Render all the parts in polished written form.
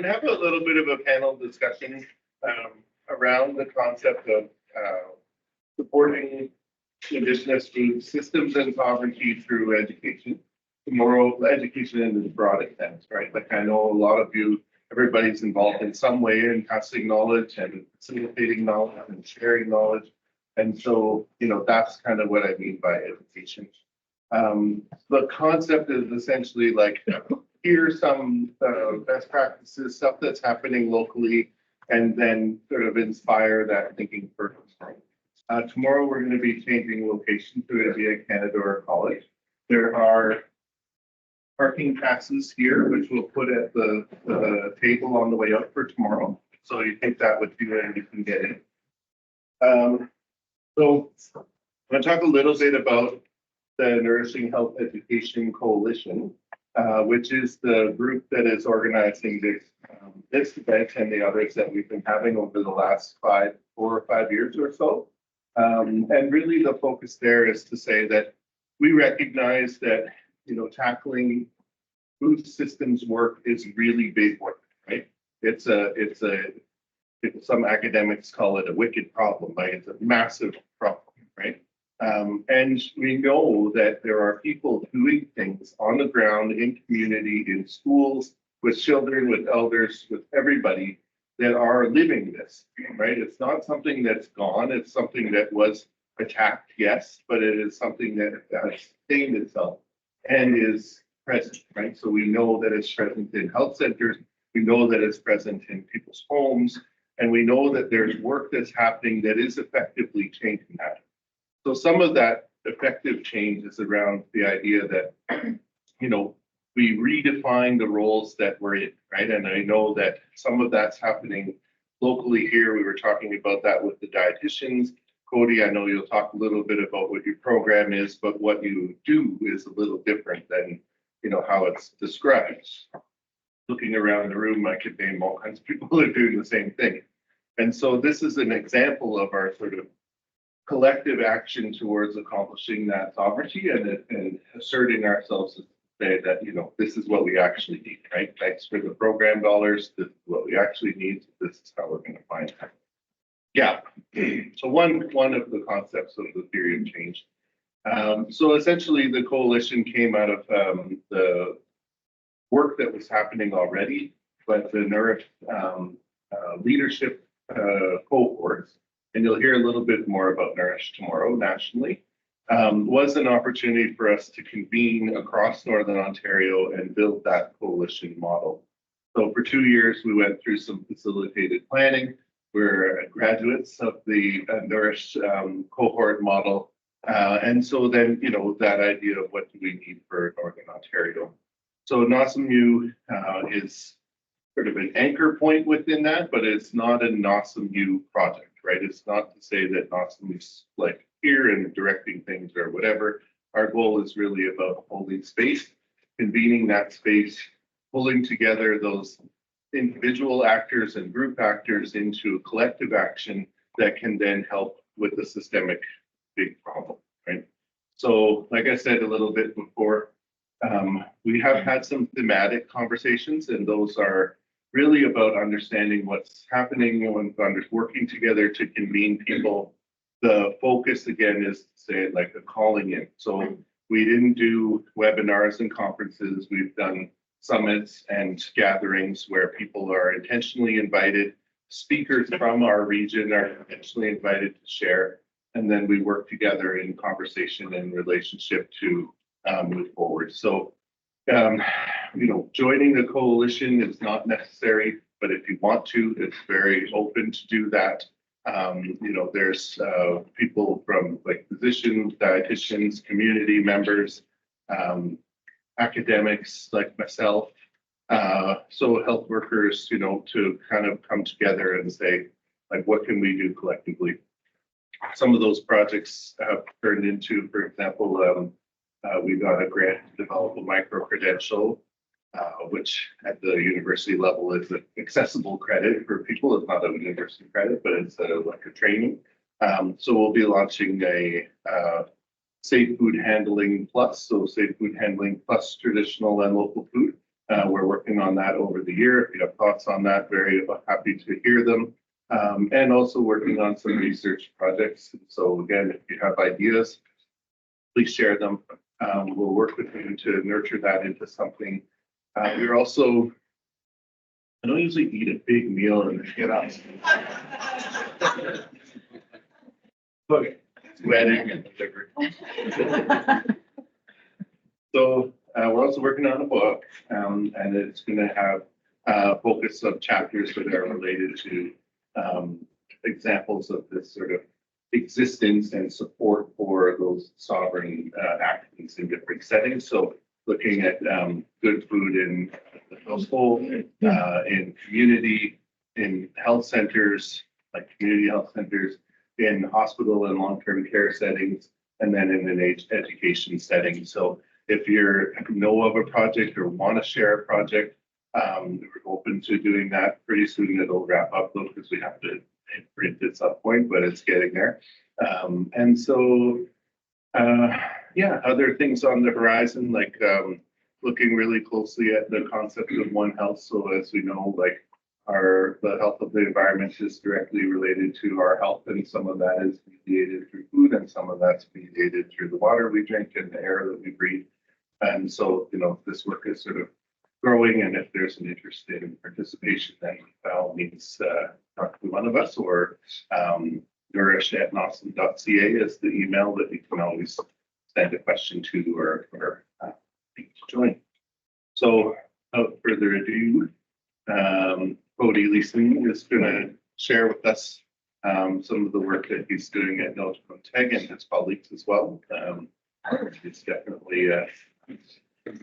going to have a little bit of a panel discussion around the concept of supporting Indigenous food systems and sovereignty through education. Tomorrow, education in the broadest sense, right? Like I know a lot of you, everybody's involved in some way in passing knowledge and facilitating knowledge and sharing knowledge. And so, that's kind of what I mean by education. The concept is essentially like, here's some best practices, stuff that's happening locally, and then sort of inspire that thinking further. Tomorrow, we're going to be changing location to via Canadore College. There are parking passes here, which we'll put at the table on the way out for tomorrow. So you take that with you and you can get in. So I'm going to talk a little bit about the Nourishing Health Education Coalition, which is the group that is organizing this event and the others that we've been having over the last 4 or 5 years or so. And really the focus there is to say that we recognize that, tackling food systems work is really big work, right? Some academics call it a wicked problem, like it's a massive problem, right? And we know that there are people doing things on the ground, in community, in schools, with children, with elders, with everybody that are living this, right? It's not something that's gone. It's something that was attacked, yes, but it is something that has sustained itself and is present, right? So we know that it's present in health centers. We know that it's present in people's homes. And we know that there's work that's happening that is effectively changing that. So some of that effective change is around the idea that, we redefine the roles that we're in, right? And I know that some of that's happening locally here. We were talking about that with the dietitians. Cody, I know you'll talk a little bit about what your program is, but what you do is a little different than, how it's described. Looking around the room, I could name all kinds of people who are doing the same thing. And so this is an example of our sort of collective action towards accomplishing that sovereignty and asserting ourselves to say that, this is what we actually need, right? Thanks for the program dollars. This is what we actually need. This is how we're going to find that. Yeah. So one of the concepts of the theory of change. So essentially the coalition came out of the work that was happening already, but the Nourish leadership cohorts, and you'll hear a little bit more about Nourish tomorrow nationally, was an opportunity for us to convene across Northern Ontario and build that coalition model. So for 2 years, we went through some facilitated planning. We're graduates of the Nourish cohort model. And so then, that idea of what do we need for Northern Ontario. So NOSMU is sort of an anchor point within that, but it's not a NOSMU project, right? It's not to say that NOSMU is like here and directing things or whatever. Our goal is really about holding space, convening that space, pulling together those individual actors and group actors into a collective action that can then help with the systemic big problem, right? So like I said a little bit before, we have had some thematic conversations, and those are really about understanding what's happening and working together to convene people. The focus again is to say like a calling in. So we didn't do webinars and conferences. We've done summits and gatherings where people are intentionally invited. Speakers from our region are intentionally invited to share. And then we work together in conversation and relationship to move forward. So, joining the coalition is not necessary, but if you want to, it's very open to do that. There's people from like physicians, dietitians, community members, academics like myself, so health workers, to kind of come together and say, like, what can we do collectively? Some of those projects have turned into, for example, we got a grant to develop a micro-credential, which at the university level is an accessible credit for people. It's not a university credit, but it's like a training. So we'll be launching a Safe Food Handling Plus, so Safe Food Handling plus traditional and local food. We're working on that over the year. If you have thoughts on that, very happy to hear them. And also working on some research projects. So again, if you have ideas, please share them. We'll work with you to nurture that into something. We're also, I don't usually eat a big meal and then get up. Okay, wedding and delivery. So we're also working on a book, and it's going to have a focus of chapters that are related to examples of this sort of existence and support for those sovereign actions in different settings. So looking at good food in the household, in community, in health centers, like community health centers, in hospital and long-term care settings, and then in an education setting. So if you know of a project or want to share a project, we're open to doing that. Pretty soon it'll wrap up though, because we have to print at some point, but it's getting there. And so, yeah, other things on the horizon, like looking really closely at the concept of One Health. So as we know, like the health of the environment is directly related to our health, and some of that is mediated through food, and some of that's mediated through the water we drink and the air that we breathe. And so, you know, this work is sort of growing, and if there's an interest in participation, then by all means, talk to one of us, or nourish@nawsome.ca is the email that you can always send a question to or join. So without further ado, Cody Leeson is going to share with us some of the work that he's doing at Nojimoteg and his colleagues as well. He's definitely a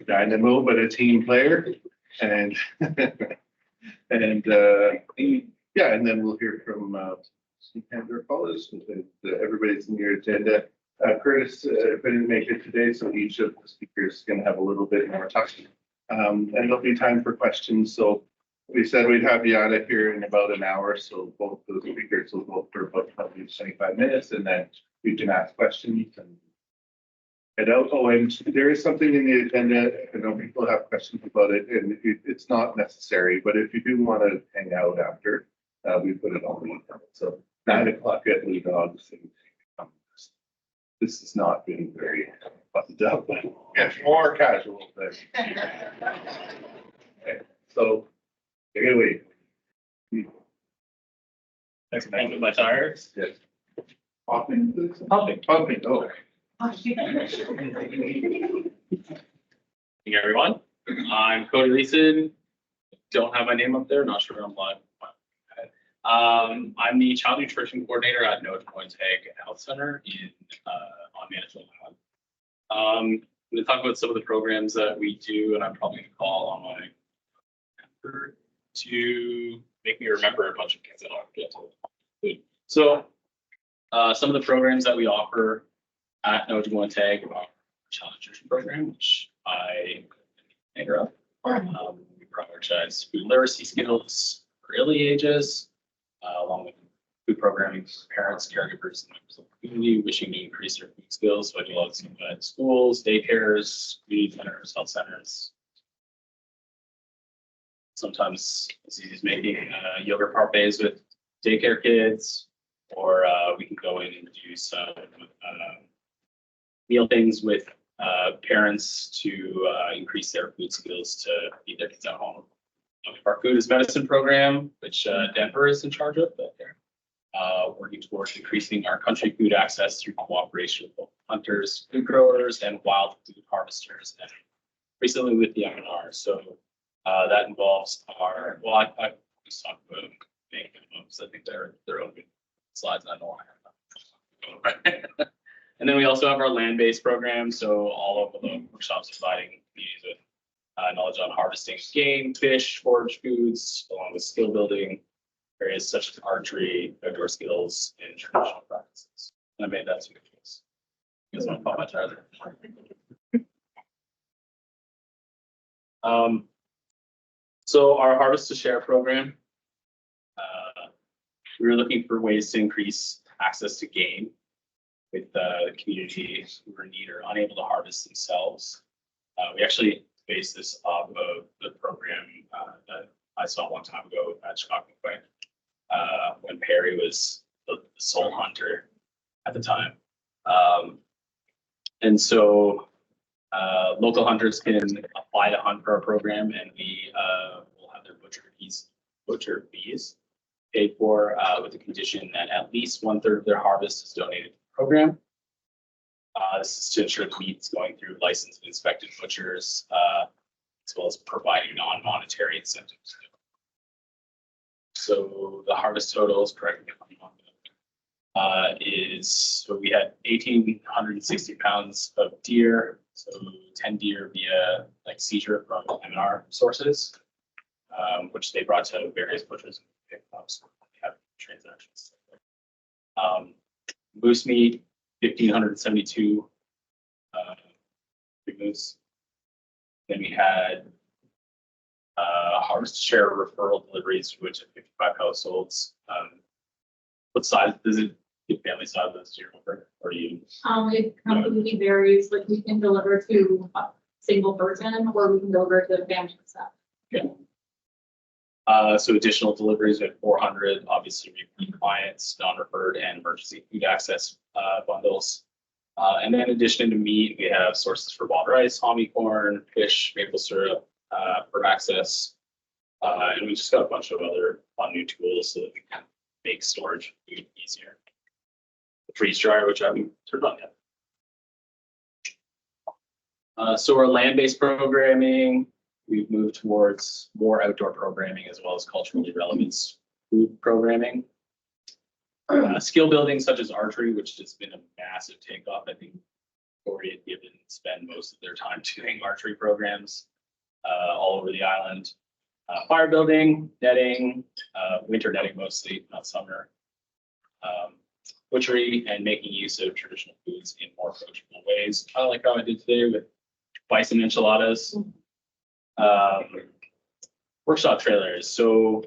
dynamo, but a team player, and and yeah, and then we'll hear from Andrew Collins. Everybody's in your agenda. Curtis couldn't make it today, so each of the speakers is going to have a little bit more time, and there'll be time for questions. So we said we'd have you out of here in about an hour, so both those speakers will go for about 25 minutes, and then we can ask questions and head out. Oh, and there is something in the agenda. I know people have questions about it, and it's not necessary, but if you do want to hang out after, we put it on the agenda. So 9 o'clock at Blue Dogs. This has not been very buttoned up, but it's more casual. Okay, so anyway. Thanks for paying my tires. Yes. Pumping. Oh. Hey everyone, I'm Cody Leeson. Don't have my name up there, not sure I'm live. I'm the child nutrition coordinator at Nojimoteg Health Center on Manitoulin Island. I'm going to talk about some of the programs that we do, and I'm probably going to call on my member to make me remember a bunch of things that I'll get to. So some of the programs that we offer at Nojimoteg are child nutrition program, which I think of. We prioritize food literacy skills for early ages, along with food programming for parents, caregivers, and members of the community wishing to increase their food skills. So I do a lot of stuff at schools, daycares, community centers, health centers. Sometimes it's easy as making yogurt parfaits with daycare kids, or we can go in and do some meal things with parents to increase their food skills to feed their kids at home. Our food is medicine program, which Denver is in charge of, but they're working towards increasing our country food access through cooperation with hunters, food growers, and wild food harvesters, and recently with the MNR. So that involves our, well, I just talk about making them, so I think they're open slides, and I know I have them. And then we also have our land-based program, so all of the workshops providing communities with knowledge on harvesting game, fish, forage foods, along with skill building areas such as archery, outdoor skills, and traditional practices. And I made that super case. You guys want to pop my charger? So our Harvest to Share program, we were looking for ways to increase access to game with the community who are in need or unable to harvest themselves. We actually base this off of the program that I saw one time ago at Chicago when Perry was the sole hunter at the time. And so local hunters can apply to hunt for our program, and we will have their butcher fees paid for with the condition that at least 1/3 of their harvest is donated to the program. This is to ensure the meat is going through licensed and inspected butchers, as well as providing non-monetary incentives. So the harvest totals, correct me if I'm wrong, so we had 1,860 pounds of deer, so 10 deer via like seizure from M&R sources, which they brought to various butchers and picked up. So we have transactions. Moose meat, 1,572 big moose. Then we had harvest share referral deliveries, which are 55 households. What size does it? Get family size this year, or do you? It completely varies. Like we can deliver to a single person, or we can deliver to family stuff. Yeah. So additional deliveries at 400, obviously repeat clients, non-referred, and emergency food access bundles. And then in addition to meat, we have sources for wild rice, hominy corn, fish, maple syrup for access. And we just got a bunch of other fun new tools so that we can make storage food easier. The freeze dryer, which I haven't turned on yet. So our land-based programming, we've moved towards more outdoor programming as well as culturally relevant food programming. Skill building such as archery, which has been a massive takeoff. I think Corey and Gibbon spend most of their time doing archery programs all over the island. Fire building, netting, winter netting mostly, not summer. Butchery and making use of traditional foods in more approachable ways. I like how I did today with bison enchiladas. Workshop trailers. So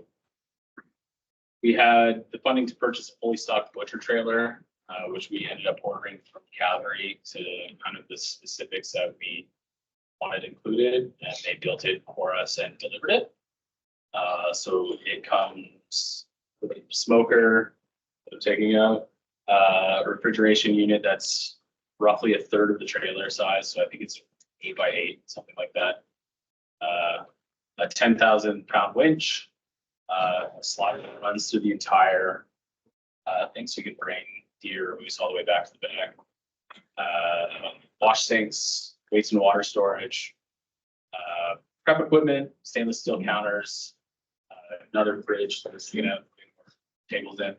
we had the funding to purchase a fully stocked butcher trailer, which we ended up ordering from Calgary to kind of the specifics that we wanted included, and they built it for us and delivered it. So it comes with a smoker that I'm taking out, a refrigeration unit that's roughly 1/3 of the trailer size. So I think it's 8 by 8, something like that. A 10,000-pound winch, a slider that runs through the entire thing, so you can bring deer or moose all the way back to the back. Wash sinks, weights and water storage, prep equipment, stainless steel counters, another fridge so you can have tables in.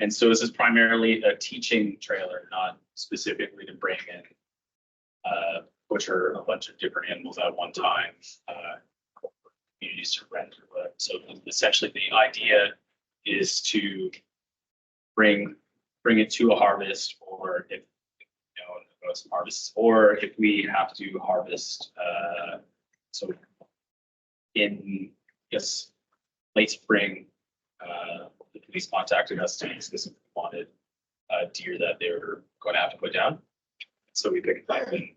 And so this is primarily a teaching trailer, not specifically to bring in butcher a bunch of different animals at one time, communities to rent or whatever. So essentially the idea is to bring it to a harvest, or if some harvests, or if we have to harvest, so in late spring, the police contacted us to specifically wanted deer that they were going to have to put down. So we picked it up and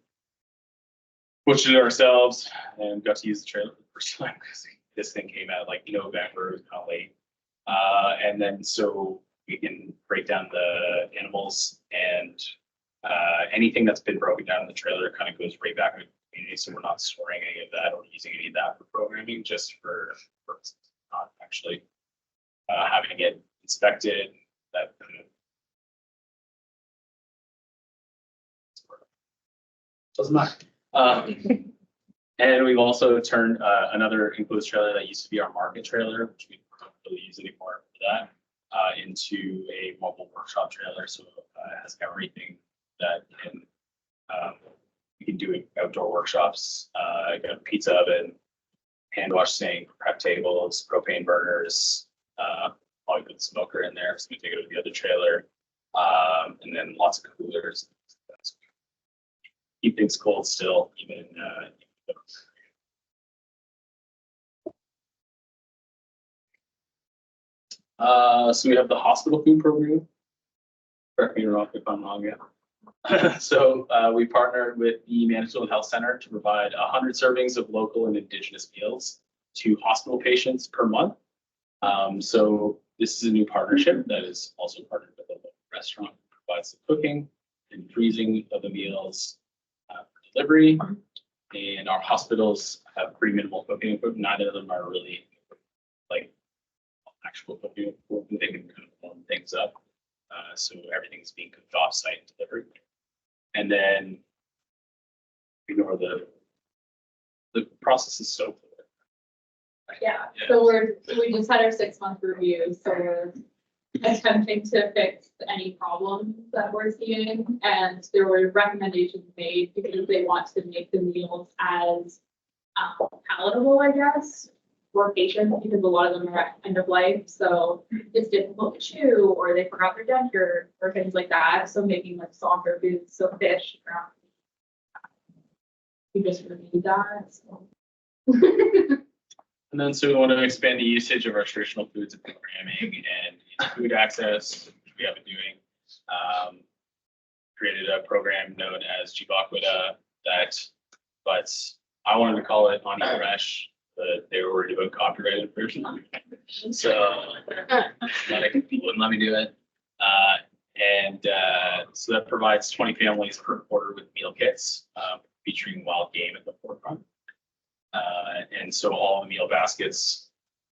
butchered it ourselves and got to use the trailer for the first time because this thing came out like November, it was kind of late. And then so we can break down the animals, and anything that's been broken down in the trailer kind of goes right back into the community. So we're not storing any of that or using any of that for programming, just for purposes, not actually having it inspected. That doesn't matter. And we've also turned another enclosed trailer that used to be our market trailer, which we don't really use anymore for that, into a mobile workshop trailer. So it has everything that you can do outdoor workshops. I got a pizza oven, hand wash sink, prep tables, propane burners, probably put the smoker in there. So we take it to the other trailer, and then lots of coolers. Keep things cold still, even so we have the hospital food program. Correct me if I'm wrong, yeah. So we partnered with the Manitoulin Health Center to provide 100 servings of local and Indigenous meals to hospital patients per month. So this is a new partnership that is also partnered with a local restaurant, provides the cooking and freezing of the meals for delivery. And our hospitals have pretty minimal cooking equipment. Neither of them are really like actual cooking equipment. They can kind of warm things up. So everything's being cooked off-site and delivered. And then ignore the process is so clear. Yeah, Yeah. so we just had our 6-month review, so we're attempting to fix any problems that we're seeing. And there were recommendations made because they want to make the meals as palatable, I guess, for patients, because a lot of them are at end of life. So it's difficult to chew, or they forgot their denture, or things like that. So making like softer foods, so fish, we just reviewed that. So. And then so we want to expand the usage of our traditional foods and programming and food access, which we have been doing. Created a program known as Jibakwita but I wanted to call it Ani Fresh, but they were worried about copyright infringement. So people wouldn't let me do it. So that provides 20 families per quarter with meal kits featuring wild game at the forefront. And so all the meal baskets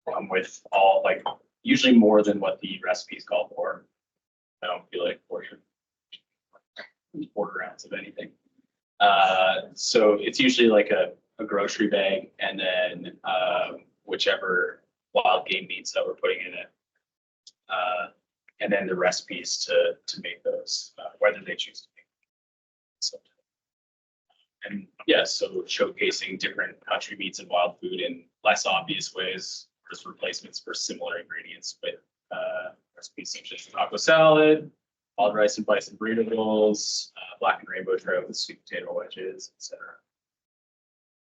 come with all, like, usually more than what the recipes call for. I don't feel like quarter ounce of anything. So it's usually like a grocery bag and then whichever wild game meats that we're putting in it. And then the recipes to make those, whether they choose to make them. So, and yeah, so showcasing different country meats and wild food in less obvious ways, as replacements for similar ingredients with recipes such as taco salad, wild rice and bison burrito bowls, black and rainbow trout with sweet potato wedges, etc.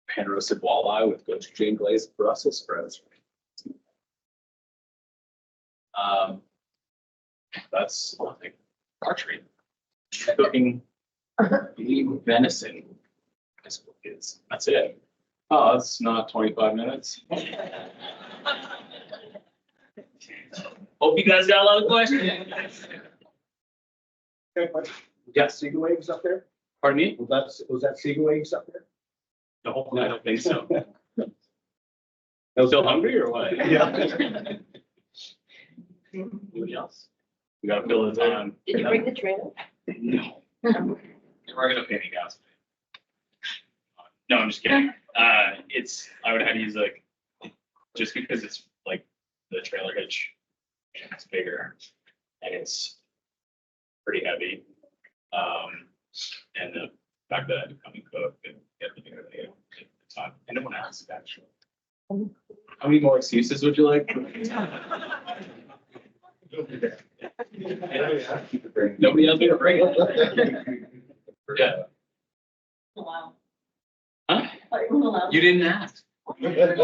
Pan roasted walleye with gochujang glazed Brussels sprouts. That's nothing. Archery, cooking venison. High school kids. That's it. Oh, that's not 25 minutes. Hope you guys got a lot of questions. Yeah, Seagull eggs up there? Pardon me? Was that Seagull eggs up there? No, I don't think so. Still hungry or what? Yeah. Anybody else? We gotta fill the time. Did you bring the trailer? No. We're gonna pay me gas. No, I'm just kidding. I would have to use like, just because it's like the trailer hitch, it's bigger and it's pretty heavy. And the fact that I had to come and cook and get everything ready at the time. Anyone else actually? How many more excuses would you like? Nobody else gonna bring it? Yeah. Wow. Huh? Like, wow. You didn't ask. Probably have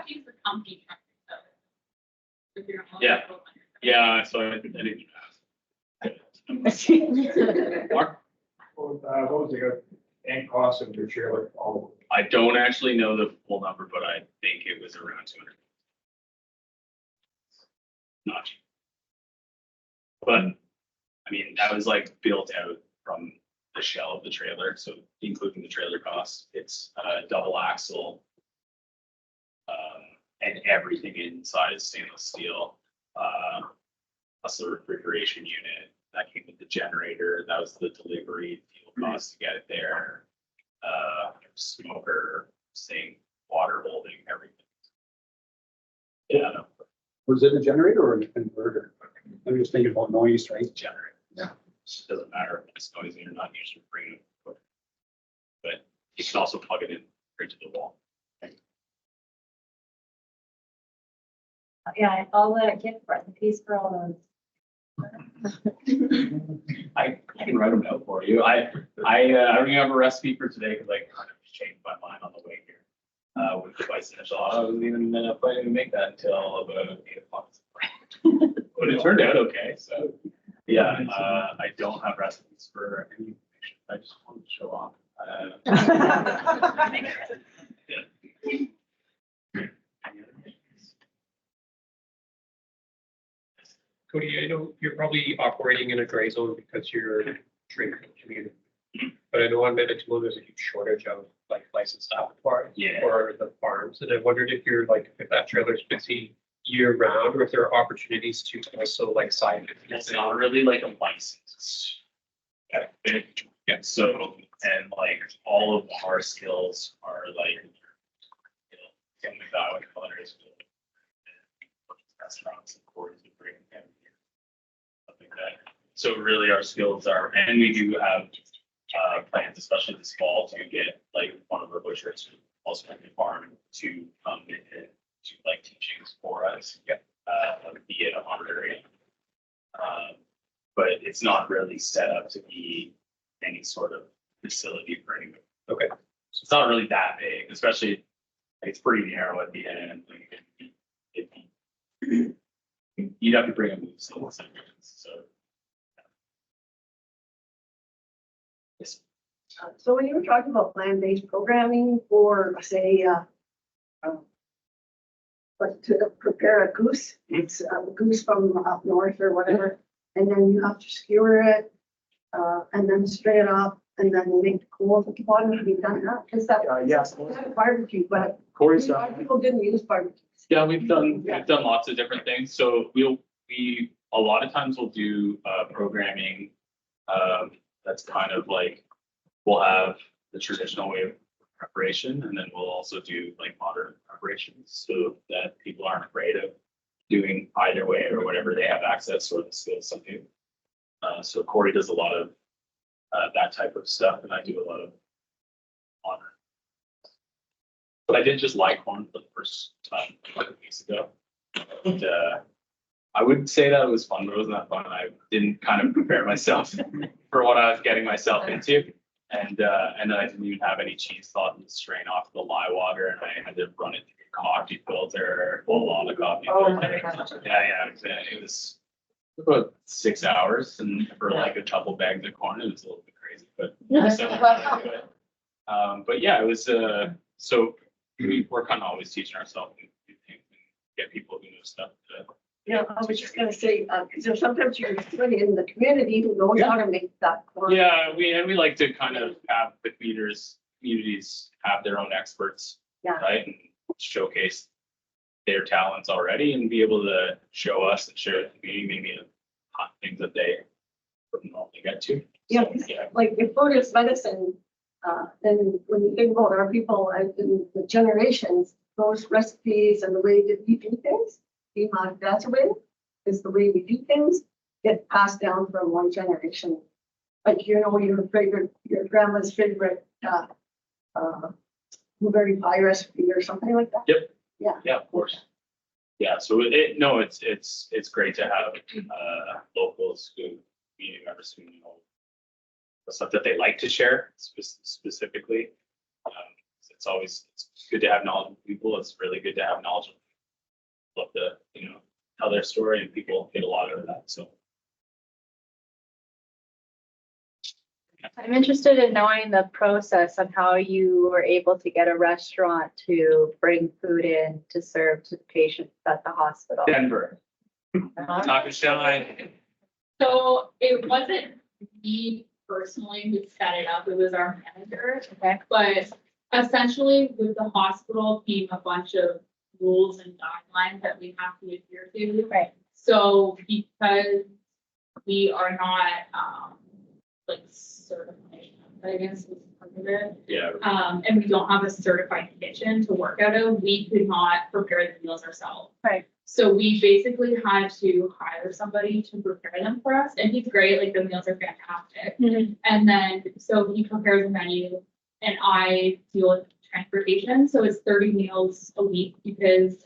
to use the company truck, though. If you're- Yeah. Yeah, so I didn't ask. Mark? What was the end cost of your trailer? All I don't actually know the full number, but I think it was around 200. Not cheap. But, I mean, that was like built out from the shell of the trailer, so including the trailer cost, it's double axle. And everything inside is stainless steel. Plus the refrigeration unit, that came with the generator, that was the delivery fuel cost to get it there. Smoker, sink, water holding, everything. Yeah, no, Was it a generator or a converter? I'm just thinking about noise, right? generator. Yeah. It doesn't matter if it's noisy or not, usually bring it. But you can also plug it in right to the wall. Yeah, all the gift recipes for all those. I can write them out for you. I don't even have a recipe for today because I kind of changed my mind on the way here. With the bison enchilada, I wasn't even planning to make that until about 8 o'clock. But it turned out okay, so Yeah, I don't have recipes for any, I just want to show off. Cody, I know you're probably operating in a gray zone because you're a drinking community. But I know on Manitoba, there's a huge shortage of like licensed abattoirs Yeah. for the farms. And I wondered if you're like, if that trailer's busy year round, or if there are opportunities to also like side. It's not really like a license. Yeah, so, and like all of our skills are like, something that I would call it is restaurants and quarters and bring them here. Something like that. So really our skills are, and we do have plans, especially this fall, to get like one of our butchers, also from the farm, to come in and do like teachings for us. Yeah. Be it honorary. But it's not really set up to be any sort of facility for anyone. Okay. So it's not really that big, especially like, it's pretty narrow at the end. You'd have to bring a move so. Yes. So when you were talking about plan-based programming for, say, but to prepare a goose, it's a goose from up north or whatever, and then you have to skewer it, and then straight it up, and then make the coals at the bottom. Have you done that? Because that Yes. barbecue, but Corey's a lot of people didn't use barbecue. Yeah, we've done lots of different things. So we a lot of times we'll do programming. That's kind of like, we'll have the traditional way of preparation, and then we'll also do like modern preparations so that people aren't afraid of doing either way or whatever they have access or the skills to do. So Corey does a lot of that type of stuff, and I do a lot of modern. But I did just like one for the first time a couple weeks ago. And I would say that it was fun, but it wasn't that fun. I didn't kind of prepare myself for what I was getting myself into. And then I didn't even have any cheese thawed and strain off the lye water, and I had to run it through a coffee filter, full on the coffee filter. Yeah, it was about 6 hours, and for like a couple bags of corn, it was a little bit crazy, but. But yeah, it was, so we're kind of always teaching ourselves new things and get people who know stuff to. Yeah, I was just gonna say, so sometimes you're somebody in the community who knows how to make that. corn. Yeah, we like to kind of have the communities have their own experts. Yeah. Right, and showcase their talents already and be able to show us and share with the community maybe hot things that they wouldn't normally get to. Yeah, So, 'cause like if food is medicine, then when you think about our people and the generations, those recipes and the way that we do things, that's the way is the way we do things, get passed down from one generation. Like, you know, your grandma's favorite, blueberry pie recipe or something like that. Yep. Yeah. Yeah, of course. Yeah, so it's great to have locals who community members who know the stuff that they like to share specifically. It's good to have knowledgeable people. It's really good to have knowledgeable people. Love to, tell their story, and people get a lot out of that, so. I'm interested in knowing the process of how you were able to get a restaurant to bring food in to serve to the patients at the hospital. Denver, Uh-huh. time to shine. So it wasn't me personally who set it up, it was our manager. Okay. But essentially with the hospital came a bunch of rules and guidelines that we have to adhere to. Right. So because we are not, like certified, I guess is part of it. Yeah, And we don't have a certified kitchen to work out of, we could not prepare the meals ourselves. Right. So we basically had to hire somebody to prepare them for us, and he's great, like the meals are fantastic. Mhm. And then, so he prepares the menu and I deal with transportation, so it's 30 meals a week because,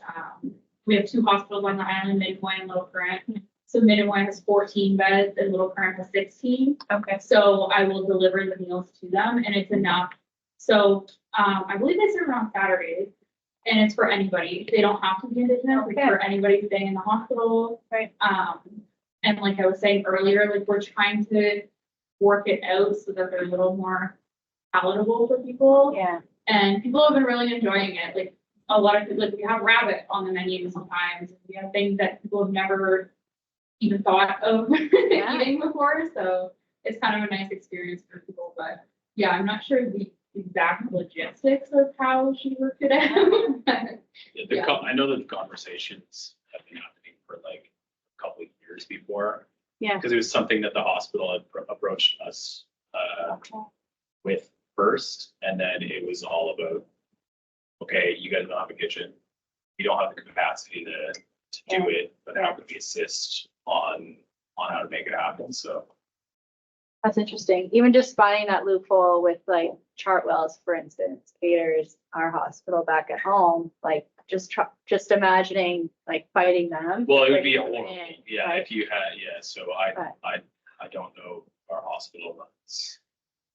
we have 2 hospitals on the island, Midway and Little Current. So Midway has 14 beds and Little Current has 16. Okay. So I will deliver the meals to them and it's enough. So, I believe they serve on Saturdays and it's for anybody. They don't have to be Indigenous, it's Okay. for anybody staying in the hospital. Right. And like I was saying earlier, like we're trying to work it out so that they're a little more palatable for people. Yeah, And people have been really enjoying it. Like a lot of people, like we have rabbit on the menu sometimes. We have things that people have never even thought of Yeah. eating before. So it's kind of a nice experience for people. But yeah, I'm not sure the exact logistics of how she worked it out. Yeah, I know that the conversations have been happening for like a couple of years before. Yeah. Because it was something that the hospital had approached us with first, and then it was all about, okay, you guys don't have a kitchen, we don't have the capacity to do it, but how can we assist on how to make it happen? So that's interesting. Even just finding that loophole with like Chartwell's, for instance, caters our hospital back at home, like just imagining like fighting them. well, it would be a bringing horrible, them in, yeah, right? if you had, yeah. So I don't know if our hospital runs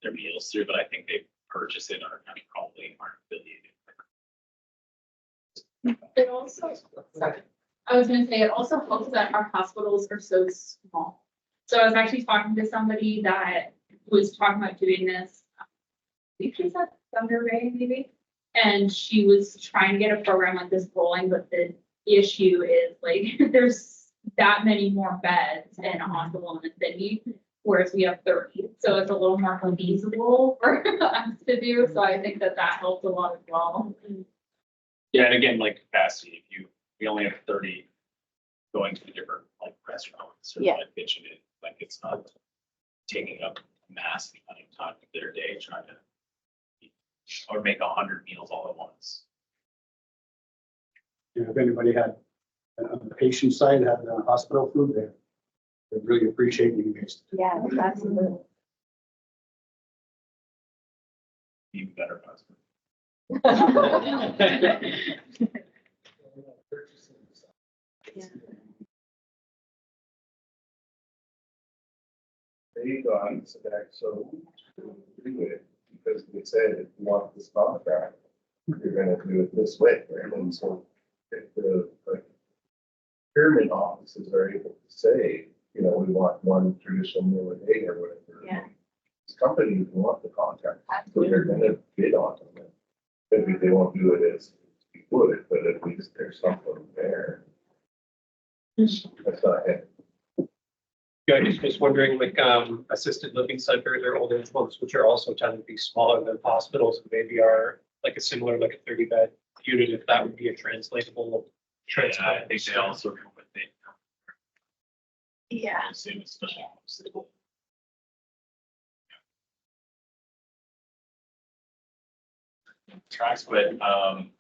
their meals through, but I think they purchase it or probably aren't affiliated. It also, sorry, I was gonna say, it also helps that our hospitals are so small. So I was actually talking to somebody that was talking about doing this, I think she said Thunder Bay maybe. And she was trying to get a program like this rolling, but the issue is like, there's that many more beds in a hospital in the city, whereas we have 30. So it's a little more feasible for us to do. So I think that that helps a lot as well. Yeah, and again, like capacity, if we only have 30 going to different like restaurants or Yeah. like kitchen, like it's not taking up a massive amount of time of their day trying to or make 100 meals all at once. You know, if anybody had on the patient side, had hospital food there, they really appreciate you guys. Yeah, absolutely. Even better. Yeah. They gone so that so do it because they said if you want this contract, you're gonna do it this way, right? And so if the like pyramid offices are able to say, you know, we want one traditional meal a day or whatever. Yeah. These companies want the contract, so they're gonna bid on them. Maybe they won't do it as we would, but at least there's something there. That's not it. Yeah, I just wondering, like, assisted living centers or old age homes, which are also tend to be smaller than hospitals, and maybe are like a similar, like a 30-bed unit, if that would be a translatable. Yeah, I think they also come with it. Yeah. I assume it's special. Tracks, but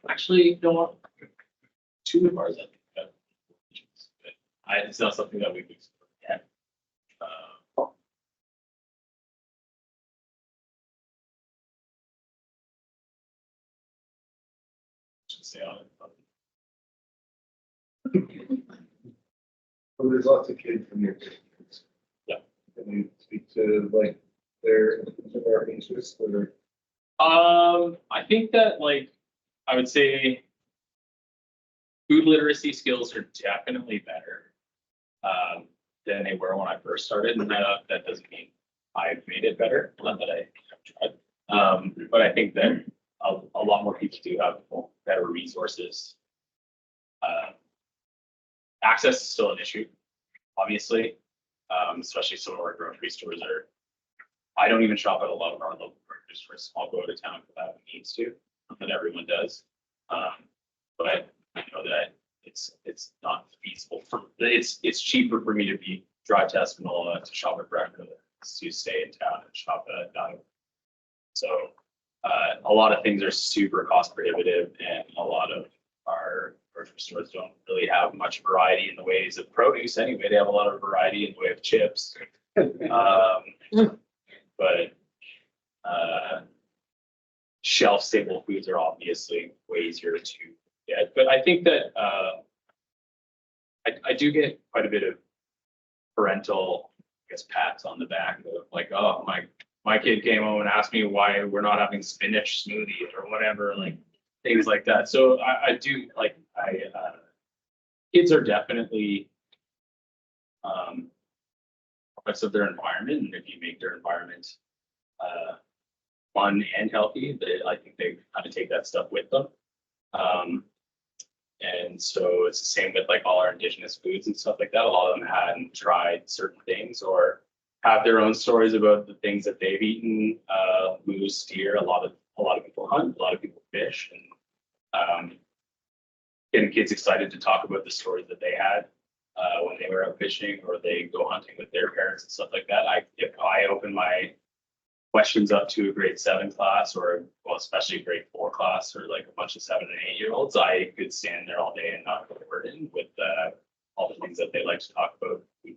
actually, you know what? Two of ours, I think, it's not something that we've explored yet. Should say on it. Well, there's lots of kids in your districts. Yeah. Can you speak to like their interests or? I think that like, I would say food literacy skills are definitely better than they were when I first started. And that doesn't mean I've made it better, not that I have tried. But I think that a lot more people do have better resources. Access is still an issue, obviously, especially some of our grocery stores are. I don't even shop at a lot of our local grocery stores. I'll go to town if that needs to, not that everyone does. But I know that it's not feasible for, it's cheaper for me to drive to Espanola to shop at Breckville to stay in town and shop at Dime. So a lot of things are super cost prohibitive, and a lot of our grocery stores don't really have much variety in the ways of produce anyway. They have a lot of variety in the way of chips. But shelf stable foods are obviously way easier to get. But I think that I do get quite a bit of parental, I guess, pats on the back of like, oh, my kid came home and asked me why we're not having spinach smoothies or whatever, like things like that. So I do like kids are definitely aspects of their environment, and if you make their environment fun and healthy, I think they kind of take that stuff with them. And so it's the same with like all our indigenous foods and stuff like that. A lot of them hadn't tried certain things or have their own stories about the things that they've eaten. Moose, deer, a lot of people hunt, a lot of people fish, and getting kids excited to talk about the stories that they had when they were out fishing or they go hunting with their parents and stuff like that. If I open my questions up to a grade 7 class or well, especially a grade 4 class or like a bunch of 7 and 8-year-olds, I could stand there all day and not go a word in with all the things that they like to talk about. I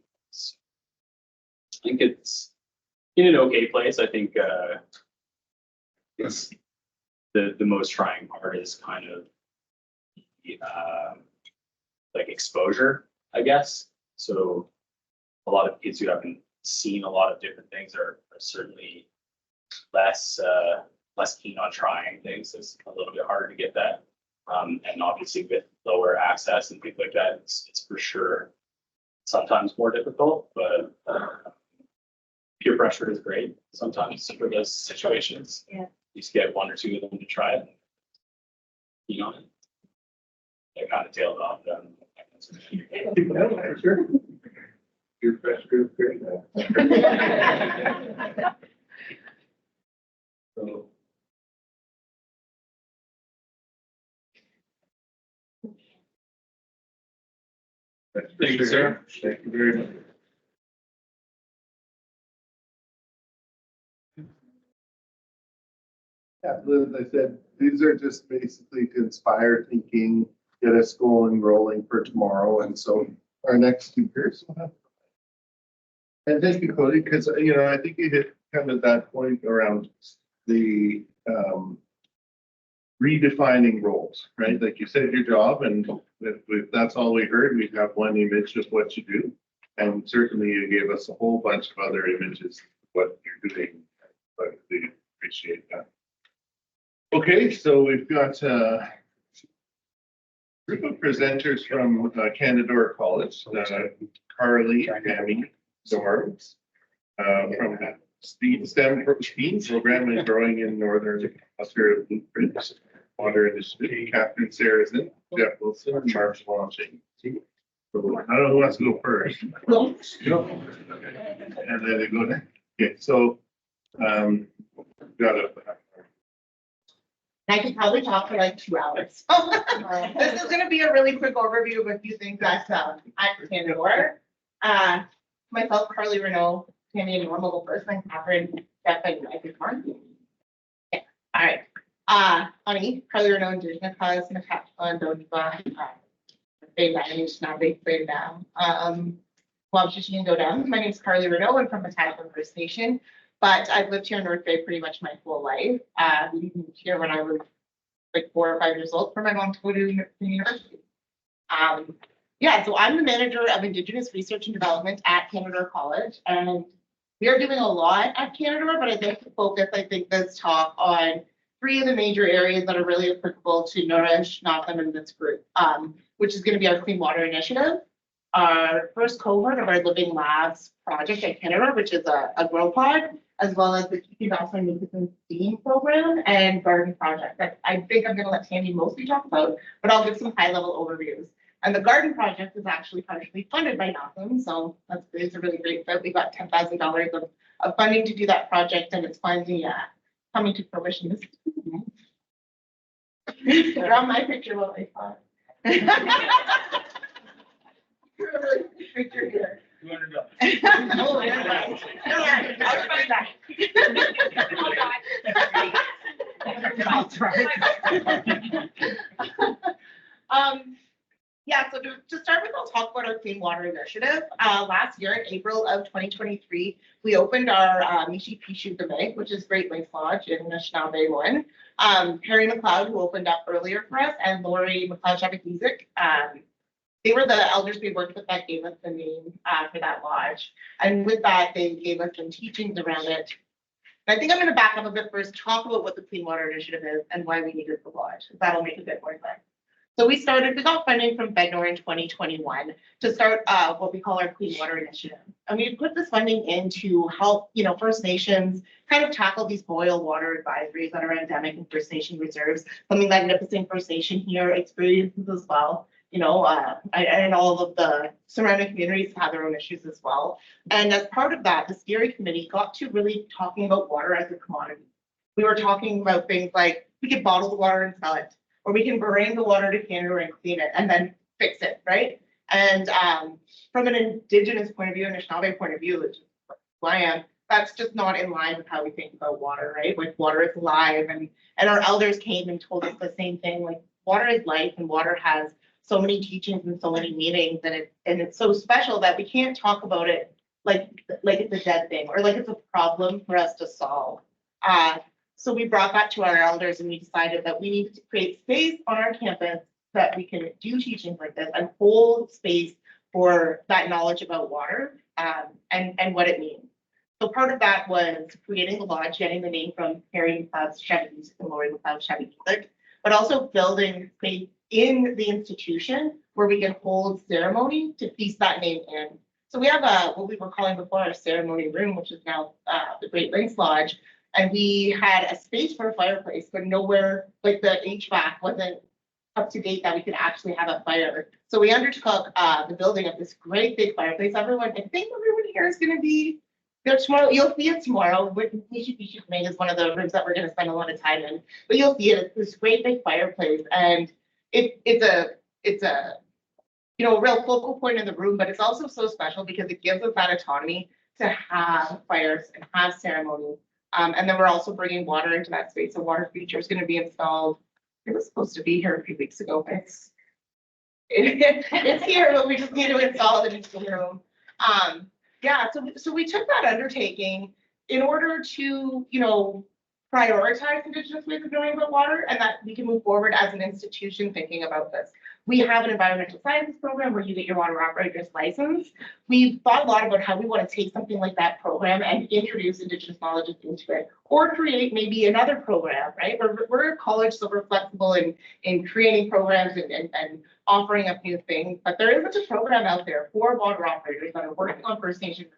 think it's in an okay place. I think it's the most trying part is kind of like exposure, I guess. So a lot of kids who haven't seen a lot of different things are certainly less keen on trying things. It's a little bit harder to get that. And obviously with lower access and things like that, it's for sure sometimes more difficult, but peer pressure is great sometimes for those situations. Yeah. You just get 1 or 2 of them to try it. You know, they kind of tailed off. Sure. Peer pressure is great. So. That's for Thank you, sure. sir. Thank you very much. Yeah, as I said, these are just basically to inspire thinking, get us going, rolling for tomorrow. And so our next speakers will have. And thank you, Cody, because, I think you hit kind of that point around the redefining roles, right? Like you said, your job, and if that's all we heard, we'd have one image of what you do. And certainly you gave us a whole bunch of other images of what you're doing. But we appreciate that. Okay, so we've got a group of presenters from Canadore College, Carly, Tammy, Zorms, from the STEM program is growing in Northern Ontario Blueprint, Water Initiative, Catherine Saracen, Jeff Wilson, and Mark Launching. I don't know who wants to go first. No. And then they go next. Okay, so got a. I could probably talk for like 2 hours. This is gonna be a really quick overview of a few things that at Canadore. Myself, Carly Renault, Tammy and Normal first, and Catherine, Jeff, and I think Mark. Yeah, all right. Honey, Carly Renault, Indigenous cause, Nakatla, Doniva, Bay Range, now Bay Bay down. Well, just you can go down. My name is Carly Renault. I'm from Nakatla First Nation. But I've lived here in North Bay pretty much my whole life. We moved here when I was like 4 or 5 years old for my mom to go to university. Yeah, so I'm the manager of Indigenous Research and Development at Canadore College, and we are doing a lot at Canadore, but I'd like to focus, this talk on 3 of the major areas that are really applicable to Nourish, Knotham, and this group, which is going to be our Clean Water Initiative, our first cohort of our Living Labs project at Canadore, which is a grow pod, as well as the Keeping Bachelor Nutrition STEAM program and garden project that I think I'm going to let Tammy mostly talk about, but I'll give some high-level overviews. And the garden project is actually partially funded by Knotham, so that's great. It's a really great fit. We got $10,000 of funding to do that project, and it's finally coming to fruition. This draw my picture while I thought. Picture here. $200. Oh, yeah, right. Don't worry, I'll find that. I'll try. Yeah, so to start with, I'll talk about our Clean Water Initiative. Last year in April of 2023, we opened our Mishi Pishu Gabay, which is Great Lakes Lodge in Anishinaabe 1. Harry McLeod, who opened up earlier for us, and Lori McLeod-Shabakizik, they were the elders we worked with that gave us the name for that lodge. And with that, they gave us some teachings around it. And I think I'm going to back up a bit first, talk about what the Clean Water Initiative is and why we needed the lodge. That'll make a bit more sense. So we got funding from FedNor in 2021 to start what we call our Clean Water Initiative. And we put this funding in to help, First Nations kind of tackle these boil water advisories that are endemic in First Nation reserves, something that Nipissing First Nation here experiences as well. And all of the surrounding communities have their own issues as well. And as part of that, the steering committee got to really talking about water as a commodity. We were talking about things like we could bottle the water and sell it, or we can bring the water to Canada and clean it and then fix it, right? And from an Indigenous point of view, and Anishinaabe point of view, which is who I am, that's just not in line with how we think about water, right? Like water is alive, and our elders came and told us the same thing. Like water is life, and water has so many teachings and so many meanings, and it's so special that we can't talk about it like it's a dead thing or like it's a problem for us to solve. So we brought that to our elders, and we decided that we needed to create space on our campus that we can do teachings like this and hold space for that knowledge about water and what it means. So part of that was creating the lodge, getting the name from Harry McLeod's Chevy Music and Lori McLeod's Chevy Music, but also building space in the institution where we can hold ceremony to feast that name in. So we have what we were calling before our ceremony room, which is now the Great Lakes Lodge. And we had a space for a fireplace, but nowhere, like the HVAC wasn't up to date that we could actually have a fire. So we undertook the building of this great big fireplace. I think everyone here is going to be there tomorrow. You'll see it tomorrow. Nishi is one of the rooms that we're going to spend a lot of time in. But you'll see it. It's this great big fireplace, and it's a real focal point in the room. But it's also so special because it gives us that autonomy to have fires and have ceremony. And then we're also bringing water into that space. A water feature is going to be installed. It was supposed to be here a few weeks ago, but it's here, but we just need to install it into the room. So we took that undertaking in order to, prioritize Indigenous ways of knowing about water, and that we can move forward as an institution thinking about this. We have an environmental sciences program where you get your water operator's license. We've thought a lot about how we want to take something like that program and introduce Indigenous knowledge into it, or create maybe another program, right? We're a college, so we're flexible in creating programs and offering up new things, but there isn't a program out there for water operators that are working on First Nations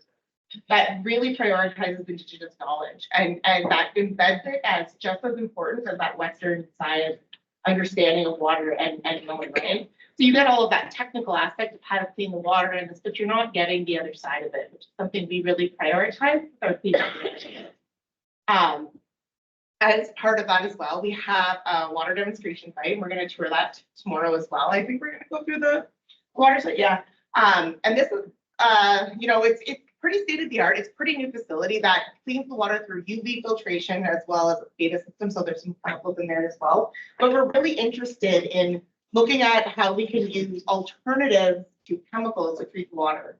that really prioritizes Indigenous knowledge and that embeds it as just as important as that Western science understanding of water and knowing, right? So you get all of that technical aspect of how to clean the water and this, but you're not getting the other side of it, which is something we really prioritize with our clean water initiative. As part of that as well, we have a water demonstration site, and we're going to tour that tomorrow as well. I think we're going to go through the water site, yeah. And this is, it's pretty state of the art. It's a pretty new facility that cleans the water through UV filtration as well as a beta system. So there's some chemicals in there as well. But we're really interested in looking at how we can use alternatives to chemicals to treat the water.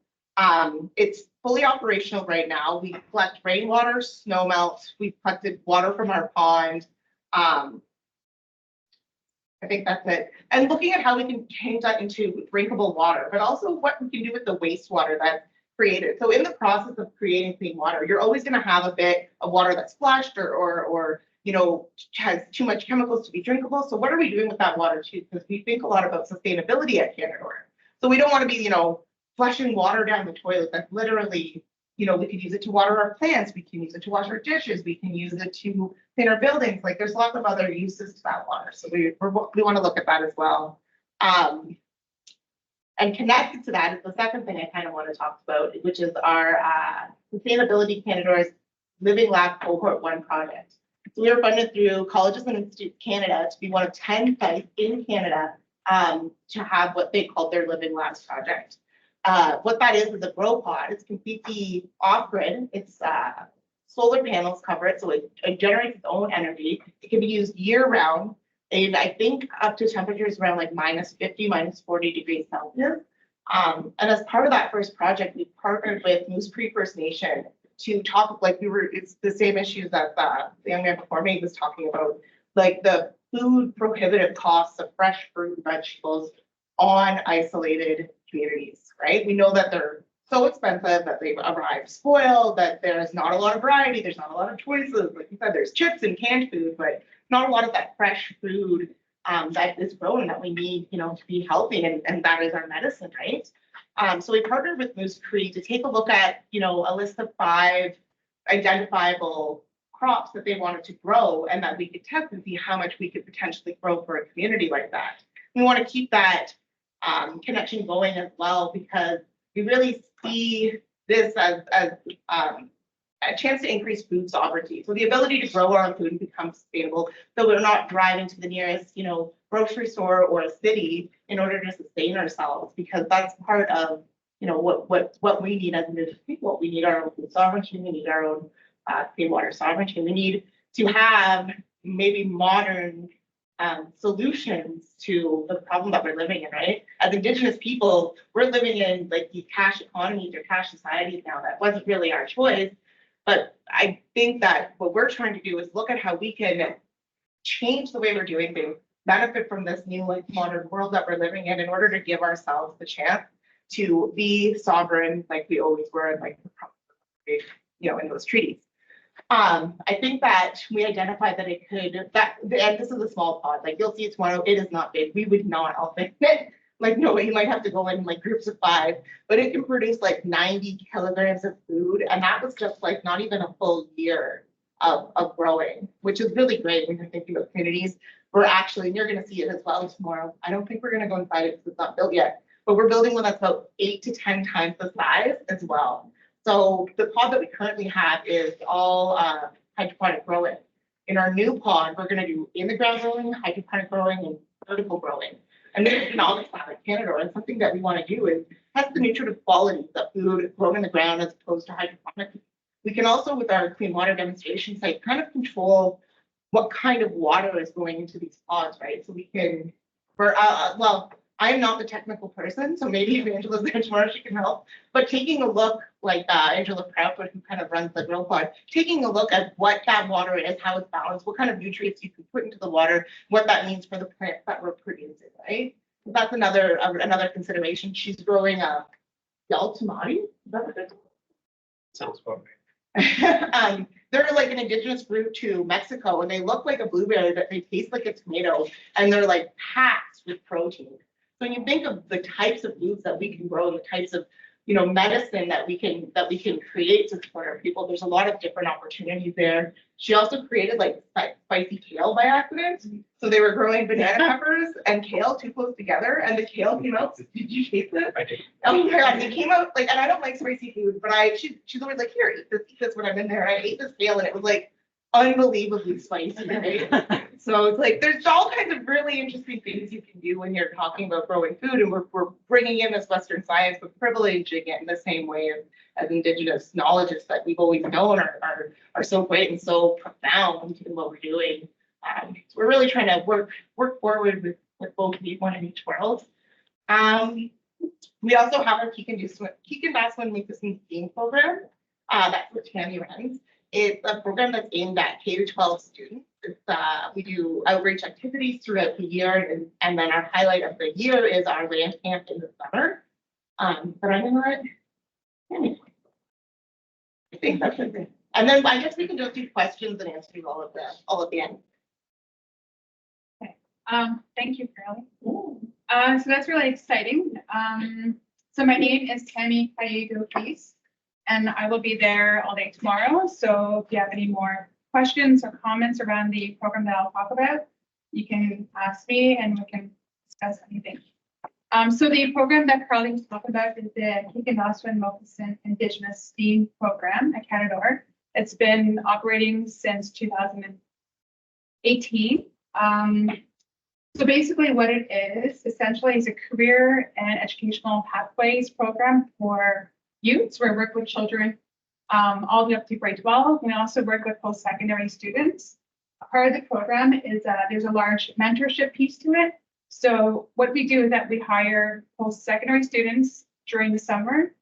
It's fully operational right now. We collect rainwater, snow melt. We've collected water from our pond. I think that's it. And looking at how we can change that into drinkable water, but also what we can do with the wastewater that's created. So in the process of creating clean water, you're always going to have a bit of water that's flushed or has too much chemicals to be drinkable. So what are we doing with that water too? Because we think a lot about sustainability at Canada. So we don't want to be, flushing water down the toilet. That's literally, we could use it to water our plants. We can use it to wash our dishes. We can use it to clean our buildings. Like there's lots of other uses to that water. So we want to look at that as well. And connected to that is the second thing I kind of want to talk about, which is our Sustainability Canada's Living Lab Cohort 1 project. So we are funded through Colleges and Institutes Canada to be one of 10 sites in Canada to have what they call their Living Labs project. What that is a grow pod. It's completely off-grid. It's solar panels cover it, so it generates its own energy. It can be used year-round. And I think up to temperatures around like -50, -40 degrees Celsius. And as part of that first project, we partnered with Moose Cree First Nation to talk, it's the same issues that the young man before me was talking about, like the food prohibitive costs of fresh fruit and vegetables on isolated communities, right? We know that they're so expensive that they arrive spoiled, that there's not a lot of variety, there's not a lot of choices. Like you said, there's chips and canned food, but not a lot of that fresh food that is grown that we need, to be healthy, and that is our medicine, right? So we partnered with Moose Creek to take a look at, a list of 5 identifiable crops that they wanted to grow and that we could test and see how much we could potentially grow for a community like that. We want to keep that connection going as well, because we really see this as a chance to increase food sovereignty. So the ability to grow our own food and become sustainable, so we're not driving to the nearest, grocery store or a city in order to sustain ourselves, because that's part of, what we need as indigenous people. We need our own food sovereignty. We need our own clean water sovereignty. We need to have maybe modern solutions to the problem that we're living in, right? As indigenous people, we're living in like these cash economies or cash societies now. That wasn't really our choice. But I think that what we're trying to do is look at how we can change the way we're doing things, benefit from this new like modern world that we're living in order to give ourselves the chance to be sovereign like we always were, and like in those treaties. I think that we identified that it could, and this is a small pod, like you'll see tomorrow, it is not big. We would not all fit it. Like, no, you might have to go in like groups of 5, but it can produce like 90 kilograms of food. And that was just like not even a full year of growing, which is really great when you're thinking of communities. We're actually, and you're going to see it as well tomorrow. I don't think we're going to go inside it because it's not built yet, but we're building one that's about 8 to 10 times the size as well. So the pod that we currently have is all hydroponic growing. In our new pod, we're going to do in the ground growing, hydroponic growing, and vertical growing. And then economics lab at Canada, and something that we want to do is test the nutritive qualities of food grown in the ground as opposed to hydroponic. We can also, with our clean water demonstration site, kind of control what kind of water is going into these pods, right? So we can, well, I am not the technical person, so maybe if Angela's there tomorrow, she can help. But taking a look, like Angela Proudfoot, who kind of runs the grow pod, taking a look at what that water is, how it's balanced, what kind of nutrients you can put into the water, what that means for the plants that we're producing, right? So that's another consideration. She's growing a yellow tamati. Sounds about right. They're like an indigenous fruit to Mexico, and they look like a blueberry, but they taste like a tomato, and they're like packed with protein. So when you think of the types of foods that we can grow, the types of medicine that we can create to support our people, there's a lot of different opportunities there. She also created like spicy kale by accident. So they were growing banana peppers and kale too close together, and the kale came out. Did you taste it? I did. Oh my god, it came out like, and I don't like spicy food, but she's always like, here, eat this when I'm in there. I ate this kale and it was like unbelievably spicy, right? So it's like there's all kinds of really interesting things you can do when you're talking about growing food, and we're bringing in this Western science, but privileging it in the same way as indigenous knowledges that we've always known are so great and so profound in what we're doing. So we're really trying to work forward with both one in each world. We also have our Keegan Bassman Make This Theme program. That's what Tammy runs. It's a program that's aimed at K-12 students. We do outreach activities throughout the year, and then our highlight of the year is our land camp in the summer. But I'm gonna let I think that's it. And then I guess we can just do questions and answers all at the end. Thank you, Carly. So that's really exciting. So my name is Tammy Cayego-Peace, and I will be there all day tomorrow. So if you have any more questions or comments around the program that I'll talk about, you can ask me and we can discuss anything. So the program that Carly was talking about is the Keegan-Bassman Indigenous STEAM program at Canada. It's been operating since 2018. So basically what it is, essentially is a career and educational pathways program for youths where we work with children all the way up to grade 12. We also work with post-secondary students. Part of the program is there's a large mentorship piece to it. So what we do is that we hire post-secondary students during the summer.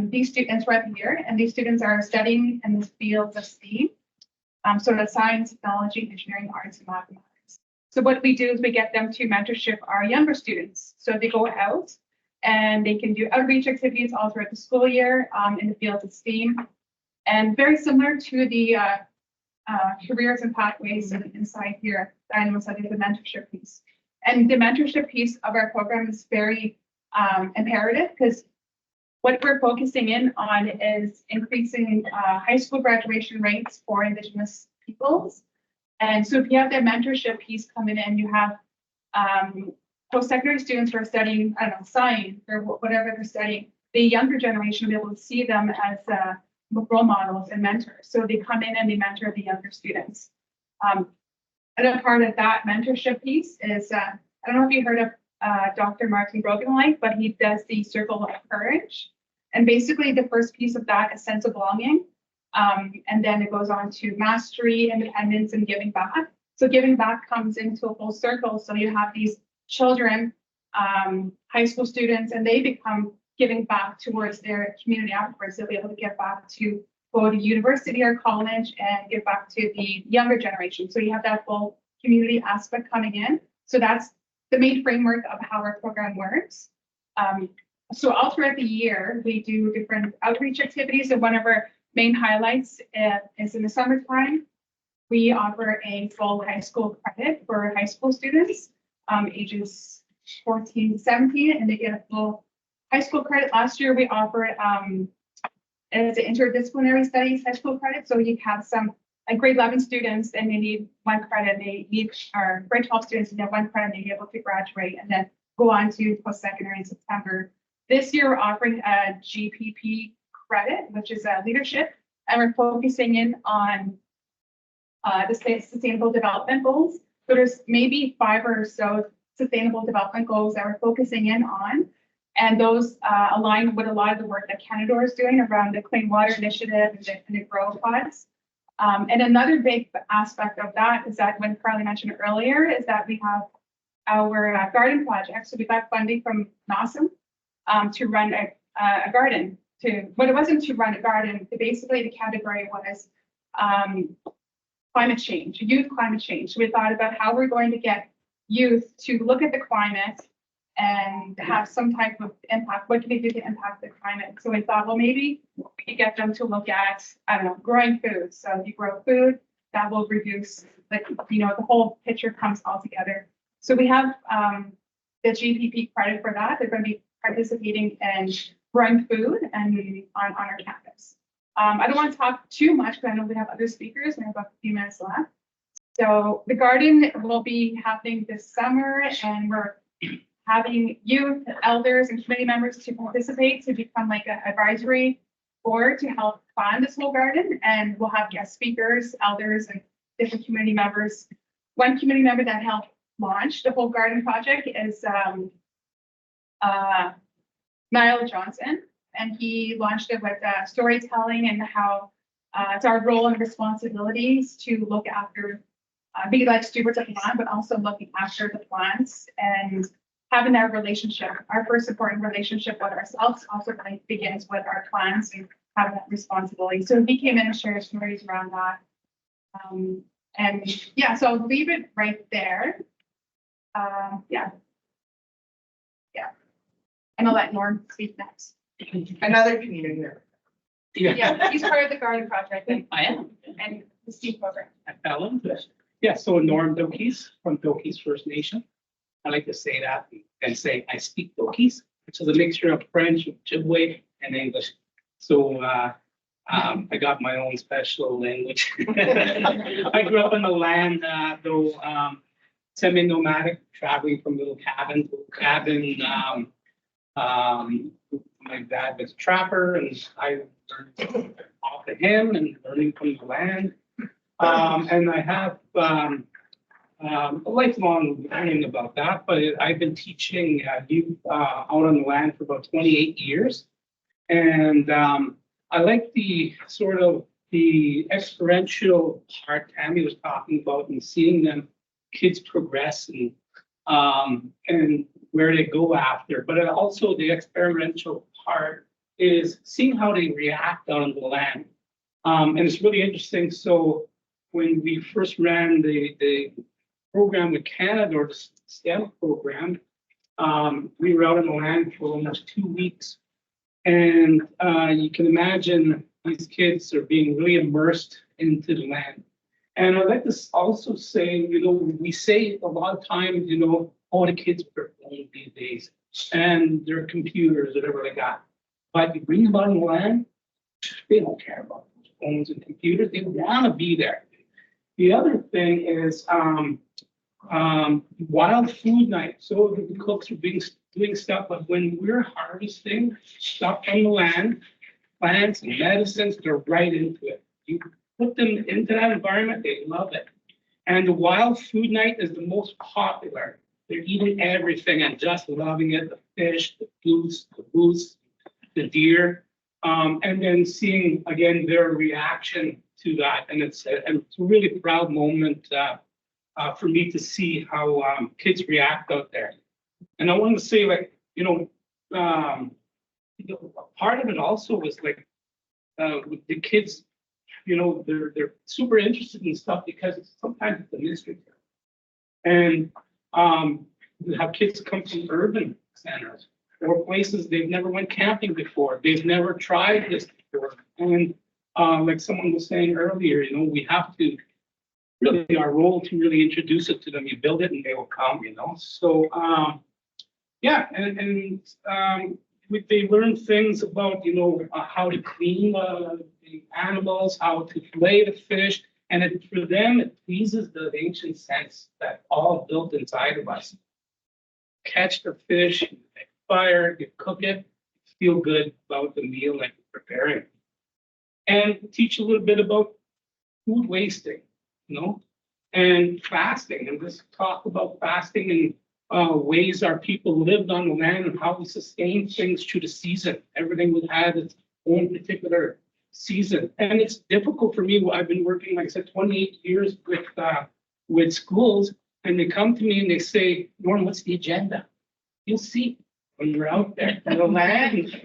These students throughout the year, and these students are studying in the fields of STEAM. So that's science, technology, engineering, arts, and mathematics. So what we do is we get them to mentorship our younger students. So they go out and they can do outreach activities all throughout the school year in the fields of STEAM. And very similar to the careers and pathways inside here. I know said the mentorship piece. And the mentorship piece of our program is very imperative because what we're focusing in on is increasing high school graduation rates for Indigenous peoples. And so if you have that mentorship piece coming in, you have post-secondary students who are studying, I don't know, science or whatever they're studying, the younger generation will be able to see them as role models and mentors. So they come in and they mentor the younger students. And a part of that mentorship piece is, I don't know if you heard of Dr. Martin Broganlight, but he does the Circle of Courage. And basically the first piece of that is sense of belonging. And then it goes on to mastery, independence, and giving back. So giving back comes into a full circle. So you have these children, high school students, and they become giving back towards their community afterwards. They'll be able to give back to go to university or college and give back to the younger generation. So you have that full community aspect coming in. So that's the main framework of how our program works. So all throughout the year, we do different outreach activities. And one of our main highlights is in the summertime. We offer a full high school credit for high school students, ages 14 to 17, and they get a full high school credit. Last year, we offered as an interdisciplinary studies high school credit. So you have some like grade 11 students and they need one credit. They need our grade 12 students and they have one credit and they're able to graduate and then go on to post-secondary in September. This year, we're offering a GPP credit, which is a leadership, and we're focusing in on the sustainable development goals. So there's maybe 5 or so sustainable development goals that we're focusing in on. And those align with a lot of the work that Canada is doing around the Clean Water Initiative and the Grow Pods. And another big aspect of that is that when Carly mentioned earlier, is that we have our garden project. So we got funding from NASM to run a garden. But it wasn't to run a garden. Basically, the category was climate change, youth climate change. So we thought about how we're going to get youth to look at the climate and have some type of impact. What can we do to impact the climate? So we thought, well, maybe we could get them to look at, I don't know, growing food. So if you grow food, that will reduce, like, the whole picture comes all together. So we have the GPP credit for that. They're going to be participating in growing food and on our campus. I don't want to talk too much because I know we have other speakers and we have about a few minutes left. So the garden will be happening this summer and we're having youth, elders, and committee members to participate to become like an advisory board to help plan this whole garden. And we'll have guest speakers, elders, and different community members. One community member that helped launch the whole garden project is Niall Johnson, and he launched it with storytelling and how it's our role and responsibilities to look after, be like stewards of the land, but also looking after the plants and having that relationship. Our first important relationship with ourselves also begins with our plants and having that responsibility. So he came in and shared stories around that. And yeah, so I'll leave it right there. Yeah. And I'll let Norm speak next. Another community member. Yeah, he's part of the garden project I am. and the seed program. Alan? Yeah, so Norm Bilkis from Bilkis First Nation. I like to say that and say I speak Bilkis, which is a mixture of French, Ojibwe, and English. So I got my own special language. I grew up on the land, though semi-nomadic, traveling from little cabin to cabin. My dad was a trapper, and I learned off of him and learning from the land. And I have a lifelong learning about that, but I've been teaching youth out on the land for about 28 years. And I like the sort of the experiential part Tammy was talking about and seeing them kids progress and where they go after. But also the experiential part is seeing how they react on the land. And it's really interesting. So when we first ran the program with Canada, or the STEM program, we were out on the land for almost 2 weeks. And you can imagine these kids are being really immersed into the land. And I'd like to also say, we say a lot of times, all the kids are phones these days and their computers, whatever they got. But you bring them on the land, they don't care about those phones and computers. They want to be there. The other thing is wild food night. So the cooks are doing stuff, but when we're harvesting stuff from the land, plants and medicines, they're right into it. You put them into that environment, they love it. And the wild food night is the most popular. They're eating everything and just loving it, the fish, the goose, the deer. And then seeing, again, their reaction to that. And it's a really proud moment for me to see how kids react out there. And I want to say, part of it also was with the kids, they're super interested in stuff because sometimes it's a mystery. And we have kids come from urban centers or places they've never went camping before. They've never tried this before. And like someone was saying earlier, we have to really, our role to really introduce it to them. You build it and they will come, So they learn things about, how to clean the animals, how to fillet the fish. And for them, it pleases the ancient sense that all built inside of us. Catch the fish, you make fire, you cook it, feel good about the meal that you're preparing. And teach a little bit about food wasting, and fasting, and just talk about fasting and ways our people lived on the land and how we sustain things through the season. Everything would have its own particular season. And it's difficult for me. I've been working, like I said, 28 years with schools, and they come to me and they say, Norm, what's the agenda? You'll see when we're out there on the land.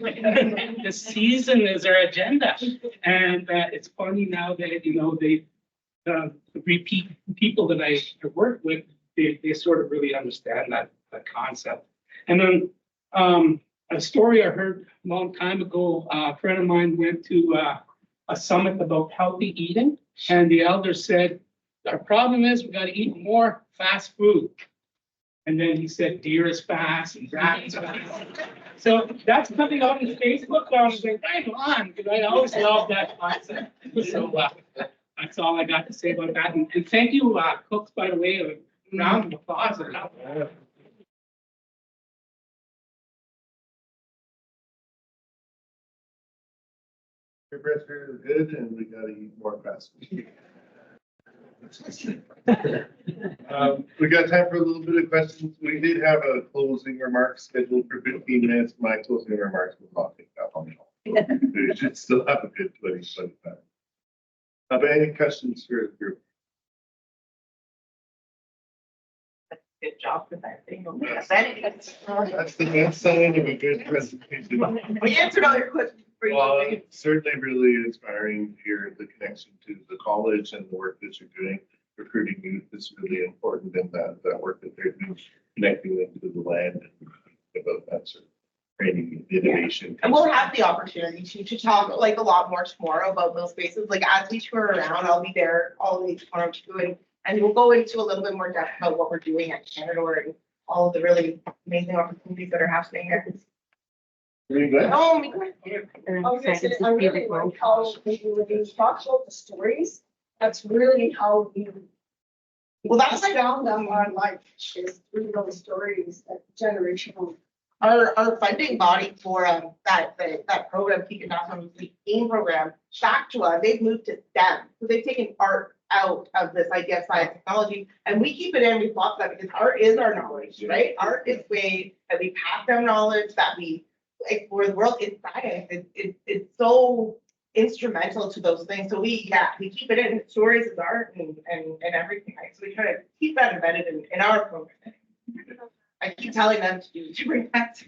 The season is our agenda. And it's funny now that, they repeat people that I work with, they sort of really understand that concept. And then a story I heard a long time ago, a friend of mine went to a summit about healthy eating, and the elder said, our problem is we got to eat more fast food. And then he said, deer is fast and rat is fast. So that's coming out on Facebook. I was like, right on, because I always love that concept. So that's all I got to say about that. And thank you, cooks, by the way, a round of applause. Your breath's really good, and we gotta eat more fast food. We got time for a little bit of questions. We did have a closing remarks scheduled for 15 minutes. My closing remarks will not take that long at all. We should still have a good 20-25. But any questions for the group? Good job for that thing. That's the best sign of a good presentation. We answered all your questions for Well, you. it's certainly really inspiring to hear the connection to the college and the work that you're doing. Recruiting youth is really important in that work that they're doing, connecting them to the land and about that sort of training and innovation. And we'll have the opportunity to talk a lot more tomorrow about those spaces. Like as we tour around, I'll be there all week tomorrow too, and we'll go into a little bit more depth about what we're doing at Canada and all of the really amazing opportunities that are happening there. Very good. Oh, my God. I really like how when you talk about the stories, that's really how you. Well, that's like found them on life is through those stories, that generational. our funding body for that program, Pekin National Game Program, back to us, they've moved to STEM. So they've taken art out of this, I guess, science technology, and we keep it in, we block that because art is our knowledge, right? Art is way that we pass down knowledge, that we explore the world. It's science. It's so instrumental to those things. So we keep it in. Stories is art and everything. Right? So we try to keep that embedded in our program. I keep telling them to bring that.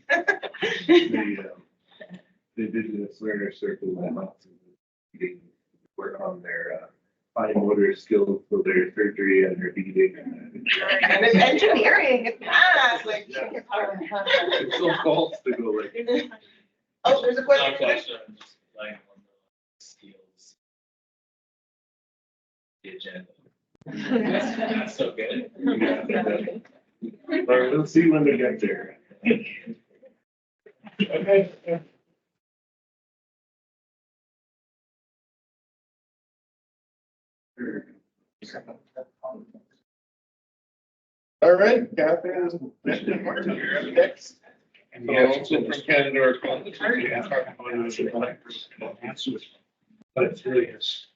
They did this learner circle and work on their fine motor skills for their surgery and their eating. And it's engineering, it's math, like. Yeah. It's so false to go like. Oh, there's a question. Like one of the skills. The agenda. That's so good. All right, let's see when they get there. Okay. All right, Catherine, Martin, you're up next. And So yeah, also from Canada or College. but it really is.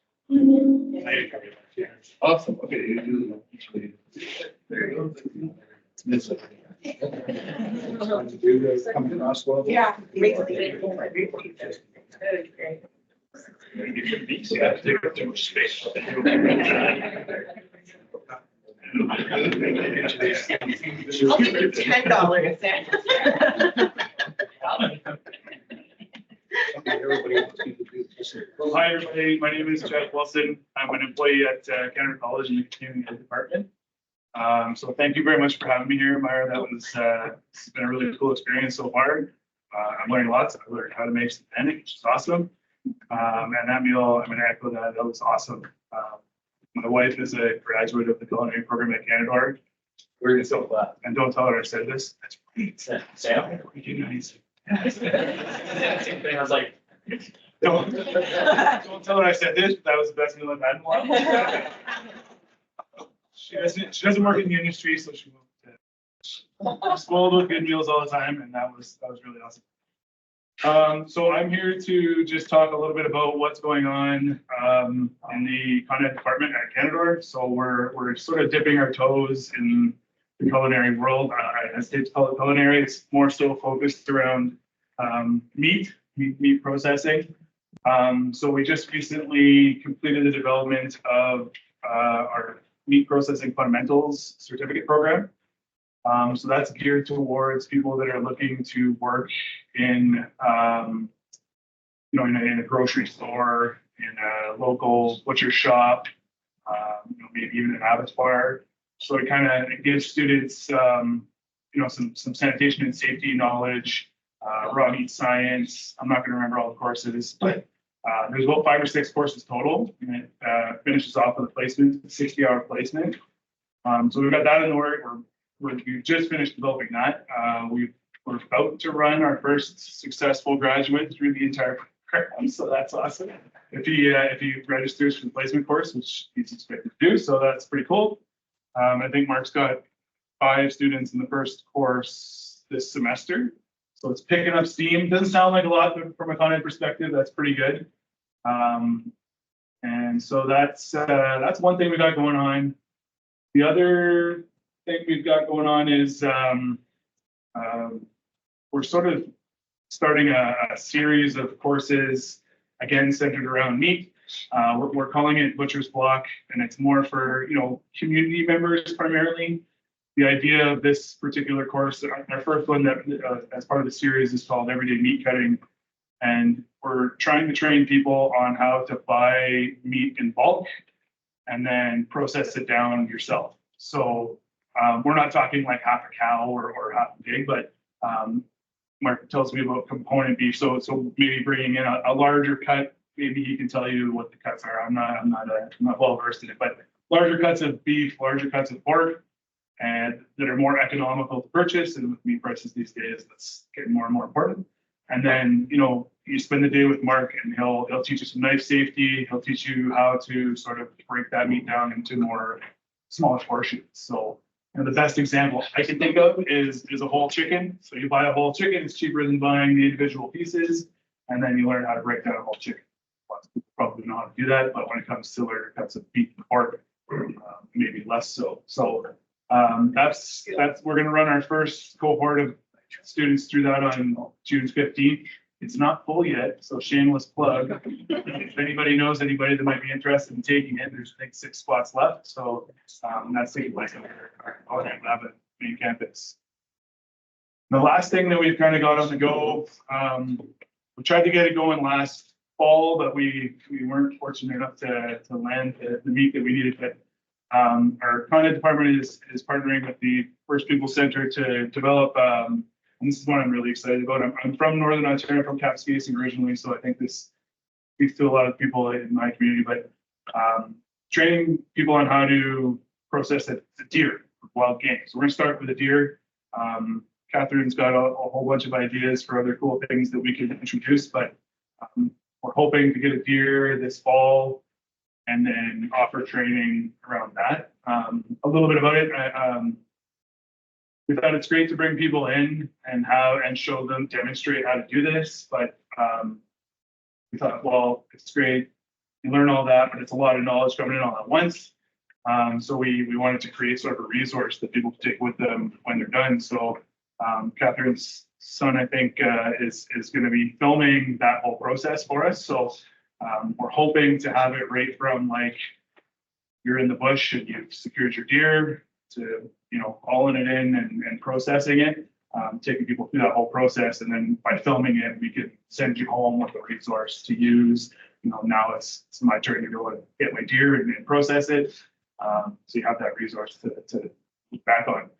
Awesome, okay. There you go. This one. Come to us, well. Yeah. Yeah, take up too much space. I'll give you $10. Everybody wants me to do this. Hi, everybody. My name is Jeff Wilson. I'm an employee at Canada College in the Continuing Ed department. So thank you very much for having me here, Myra. That was, it's been a really cool experience so far. I'm learning lots. I learned how to make spaghetti, which is awesome. And that meal, I'm going to echo that. That was awesome. My wife is a graduate of the culinary program at Canada. We're so glad. And don't tell her I said this. That's great. Sam? Pretty nice. Same thing. I was like, Don't tell her I said this, but that was the best meal I've had in a while. She doesn't work in the industry, so she won't spoiled with good meals all the time, and that was really awesome. So I'm here to just talk a little bit about what's going on in the content department at Canada. So we're sort of dipping our toes in the culinary world. I say it's called culinary. It's more so focused around meat processing. So we just recently completed the development of our meat processing fundamentals certificate program. So that's geared towards people that are looking to work in, in a grocery store, in a local butcher shop, maybe even an abattoir. So it kind of gives students, some sanitation and safety knowledge, raw meat science. I'm not going to remember all the courses, but there's about 5 or 6 courses total, and it finishes off with a placement, 60-hour placement. So we've got that in the work. We've just finished developing that. We're about to run our first successful graduate through the entire program, so that's awesome. If he registers for the placement course, which he's expected to do, so that's pretty cool. I think Mark's got 5 students in the first course this semester, so it's picking up steam. Doesn't sound like a lot, but from a content perspective, that's pretty good. And so that's one thing we got going on. The other thing we've got going on is we're sort of starting a series of courses, again, centered around meat. We're calling it Butcher's Block, and it's more for, community members primarily. The idea of this particular course, our first one that as part of the series is called Everyday Meat Cutting. And we're trying to train people on how to buy meat in bulk and then process it down yourself. So we're not talking like half a cow or half a pig, but Mark tells me about component beef. So maybe bringing in a larger cut. Maybe he can tell you what the cuts are. I'm not well versed in it, but larger cuts of beef, larger cuts of pork, and that are more economical to purchase. And with meat prices these days, that's getting more and more important. And then, you spend the day with Mark, and he'll teach you some knife safety. He'll teach you how to sort of break that meat down into more smaller portions. So, the best example I can think of is a whole chicken. So you buy a whole chicken, it's cheaper than buying the individual pieces, and then you learn how to break down a whole chicken. Lots of people probably know how to do that, but when it comes to larger cuts of beef and pork, maybe less so. So that's we're going to run our first cohort of students through that on June 15th. It's not full yet, so shameless plug. If anybody knows anybody that might be interested in taking it, there's I think 6 spots left. So that's taking place in our lab at main campus. The last thing that we've kind of got on the go, we tried to get it going last fall, but we weren't fortunate enough to land the meat that we needed. But our content department is partnering with the First People Center to develop. And this is what I'm really excited about. I'm from Northern Ontario, from Kapuskasing originally, so I think this speaks to a lot of people in my community. But training people on how to process a deer, wild game. So we're gonna start with a deer. Catherine's got a whole bunch of ideas for other cool things that we could introduce, but we're hoping to get a deer this fall and then offer training around that. A little bit about it. We thought it's great to bring people in and show them, demonstrate how to do this, but we thought, well, it's great. You learn all that, but it's a lot of knowledge coming in all at once. So we wanted to create sort of a resource that people can take with them when they're done. So Catherine's son, I think, is going to be filming that whole process for us. So we're hoping to have it right from like you're in the bush and you've secured your deer to, hauling it in and processing it, taking people through that whole process. And then by filming it, we can send you home with a resource to use. Now it's my turn to go and get my deer and process it. So you have that resource to look back on.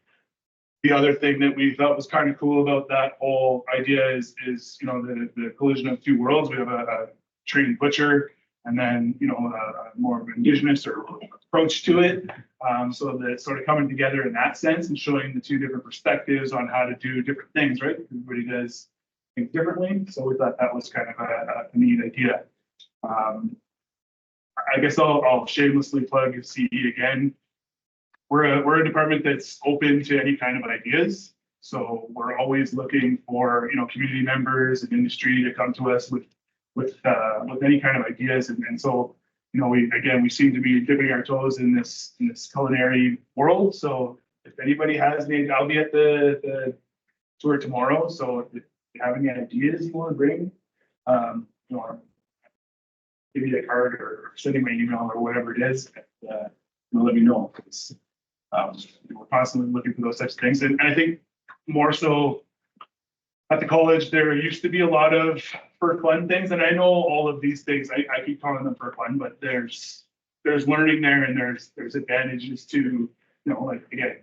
The other thing that we thought was kind of cool about that whole idea is the collision of two worlds. We have a trained butcher and then, a more of an indigenous or approach to it. So that sort of coming together in that sense and showing the two different perspectives on how to do different things, right? Everybody does things differently. So we thought that was kind of a neat idea. I guess I'll shamelessly plug CE again. We're a department that's open to any kind of ideas. So we're always looking for, community members and industry to come to us with any kind of ideas. And so, we seem to be dipping our toes in this culinary world. So if anybody has any, I'll be at the tour tomorrow. So if you have any ideas you want to bring, give me a card or send me my email or whatever it is, and, let me know. We're constantly looking for those types of things. And I think more so at the college, there used to be a lot of for fun things. And I know all of these things, I keep calling them for fun, but there's learning there and there's advantages to, like, again,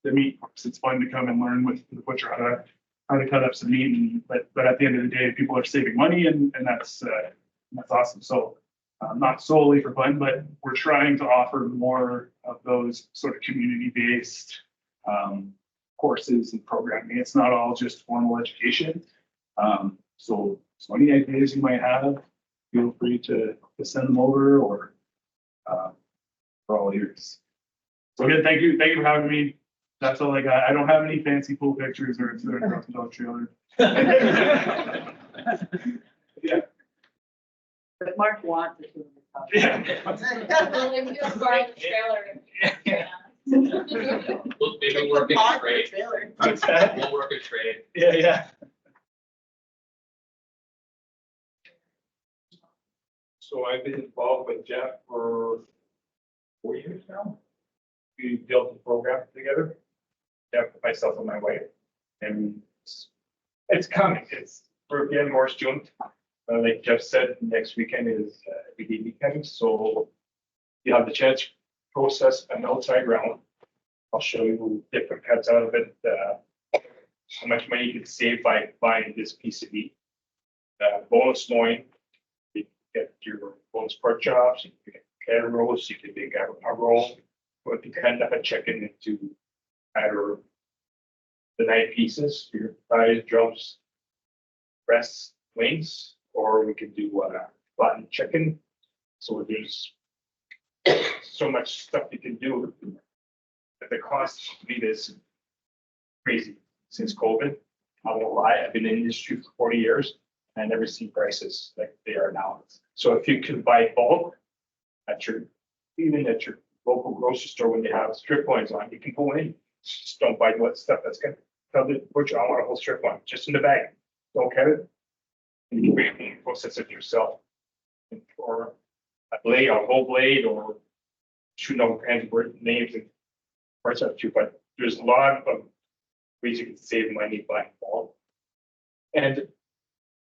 the meat course. It's fun to come and learn with the butcher how to cut up some meat. But at the end of the day, people are saving money and that's awesome. So not solely for fun, but we're trying to offer more of those sort of community-based courses and programming. It's not all just formal education. So any ideas you might have, feel free to send them over or for all ears. So again, thank you for having me. That's all I got. I don't have any fancy cool pictures or dog trailer. Yeah. But Mark wants it. Yeah. Well, if you have borrowed the trailer. Yeah. We'll maybe work in a trade. What's that? We'll work a trade. Yeah. So I've been involved with Jeff for 4 years now. We built the program together, Jeff, myself and my wife. And it's coming. We're getting more students. Like Jeff said, next weekend is ED weekend, so you have the chance to process an outside round. I'll show you different cuts out of it, how much money you can save by buying this piece of meat. Bonus loin, you get your bonus pork chops, you can get cattle roast, you can make a roll, or if you cut up a chicken into either the 9 pieces, your thighs, drums, breasts, wings, or we could do flattened chicken. So there's so much stuff you can do. But the cost to me is crazy since COVID. I won't lie, I've been in the industry for 40 years and I never seen prices like they are now. So if you can buy bulk even at your local grocery store when they have strip loins on, you can go in. Just don't buy what stuff that's gonna tell the butcher I want a whole strip loin, just in the bag. Don't cut it. And you can process it yourself. Or a blade, a whole blade, or shooting all kinds of names and parts of it, but there's a lot of ways you can save money by bulk. And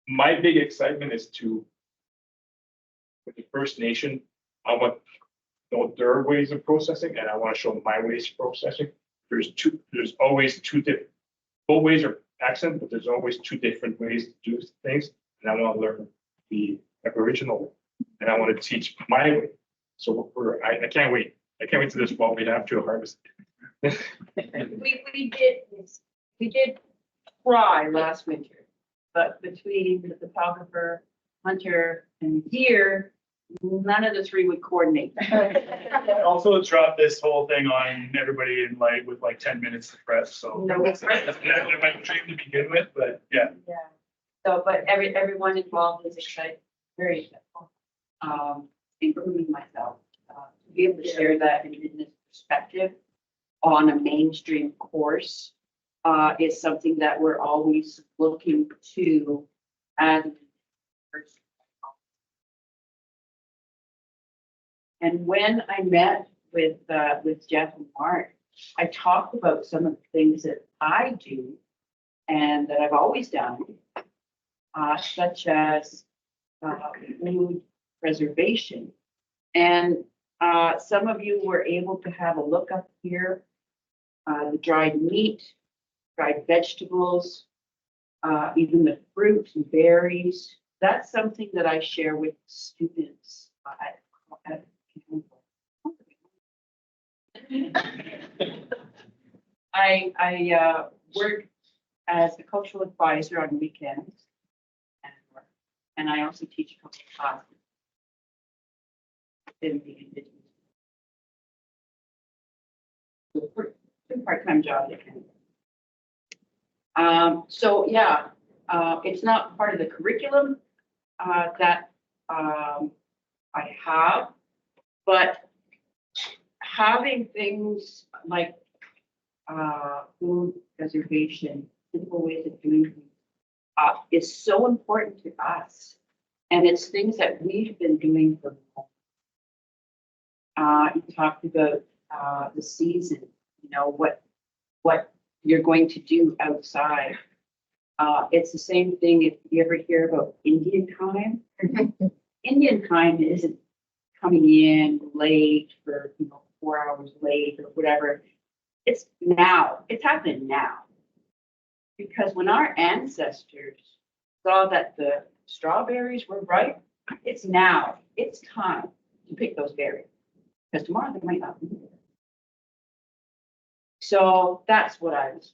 my big excitement is with the First Nation, I want to know their ways of processing and I want to show them my ways of processing. There's always two different, both ways are excellent, but there's always two different ways to do things. And I want to learn the Aboriginal and I want to teach my way. So I can't wait. I can't wait to this fall. We have to harvest. We did try last winter, but between the photographer, Hunter, and Deer, none of the three would coordinate. Also drop this whole thing on everybody in like with like 10 minutes to press, so. No, it's right. That's my dream to begin with, but yeah. Yeah, so, but everyone involved is excited, very excited. Including myself, to be able to share that Indigenous perspective on a mainstream course, is something that we're always looking to add. And when I met with Jeff and Mark, I talked about some of the things that I do and that I've always done, such as food preservation. And some of you were able to have a look up here, the dried meat, dried vegetables, even the fruit and berries. That's something that I share with students at I work as a cultural advisor on weekends, and I also teach a couple of classes in the Indigenous. Two part-time jobs. So yeah, it's not part of the curriculum that I have, but having things like food preservation, simple ways of doing things, is so important to us. And it's things that we've been doing for you talked about the season, you know, what you're going to do outside. It's the same thing if you ever hear about Indian time. Indian time isn't coming in late for 4 hours late or whatever. It's now. It's happening now. Because when our ancestors saw that the strawberries were ripe, it's now. It's time to pick those berries. Because tomorrow they might not be there. So that's what I was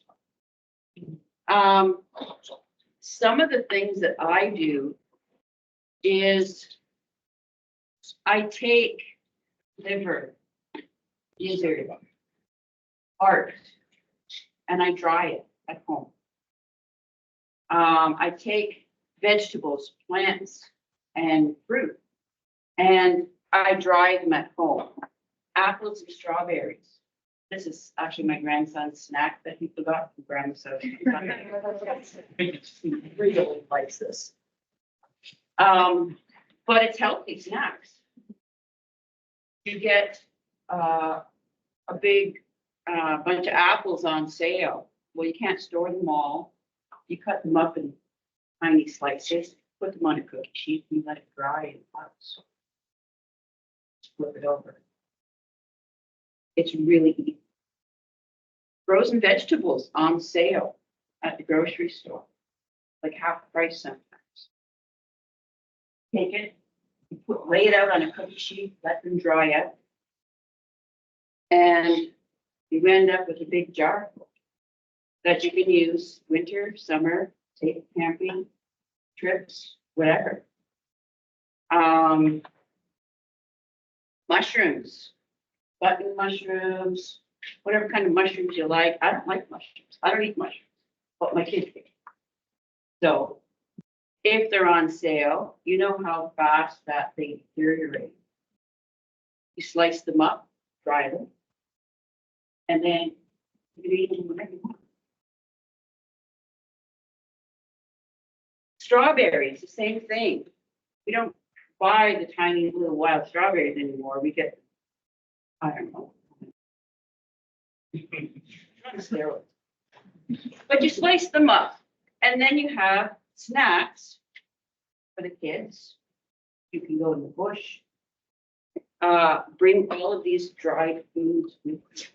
talking. Some of the things that I do is I take liver, gizzard, heart, and I dry it at home. I take vegetables, plants, and fruit, and I dry them at home. Apples and strawberries. This is actually my grandson's snack that he forgot from grandma's house. He really likes this. But it's healthy snacks. You get a big bunch of apples on sale. Well, you can't store them all. You cut them up in tiny slices, put them on a cookie sheet, and let it dry in pots. Flip it over. It's really easy. Frozen vegetables on sale at the grocery store, like half the price sometimes. Take it, lay it out on a cookie sheet, let them dry out. And you end up with a big jar that you can use winter, summer, take camping, trips, whatever. Mushrooms, button mushrooms, whatever kind of mushrooms you like. I don't like mushrooms. I don't eat mushrooms, but my kids do. So if they're on sale, you know how fast that they deteriorate. You slice them up, dry them, and then you can eat them whenever you want. Strawberries, the same thing. We don't buy the tiny little wild strawberries anymore. We get, I don't know. Steroids. But you slice them up, and then you have snacks for the kids. You can go in the bush. Bring all of these dried foods with you.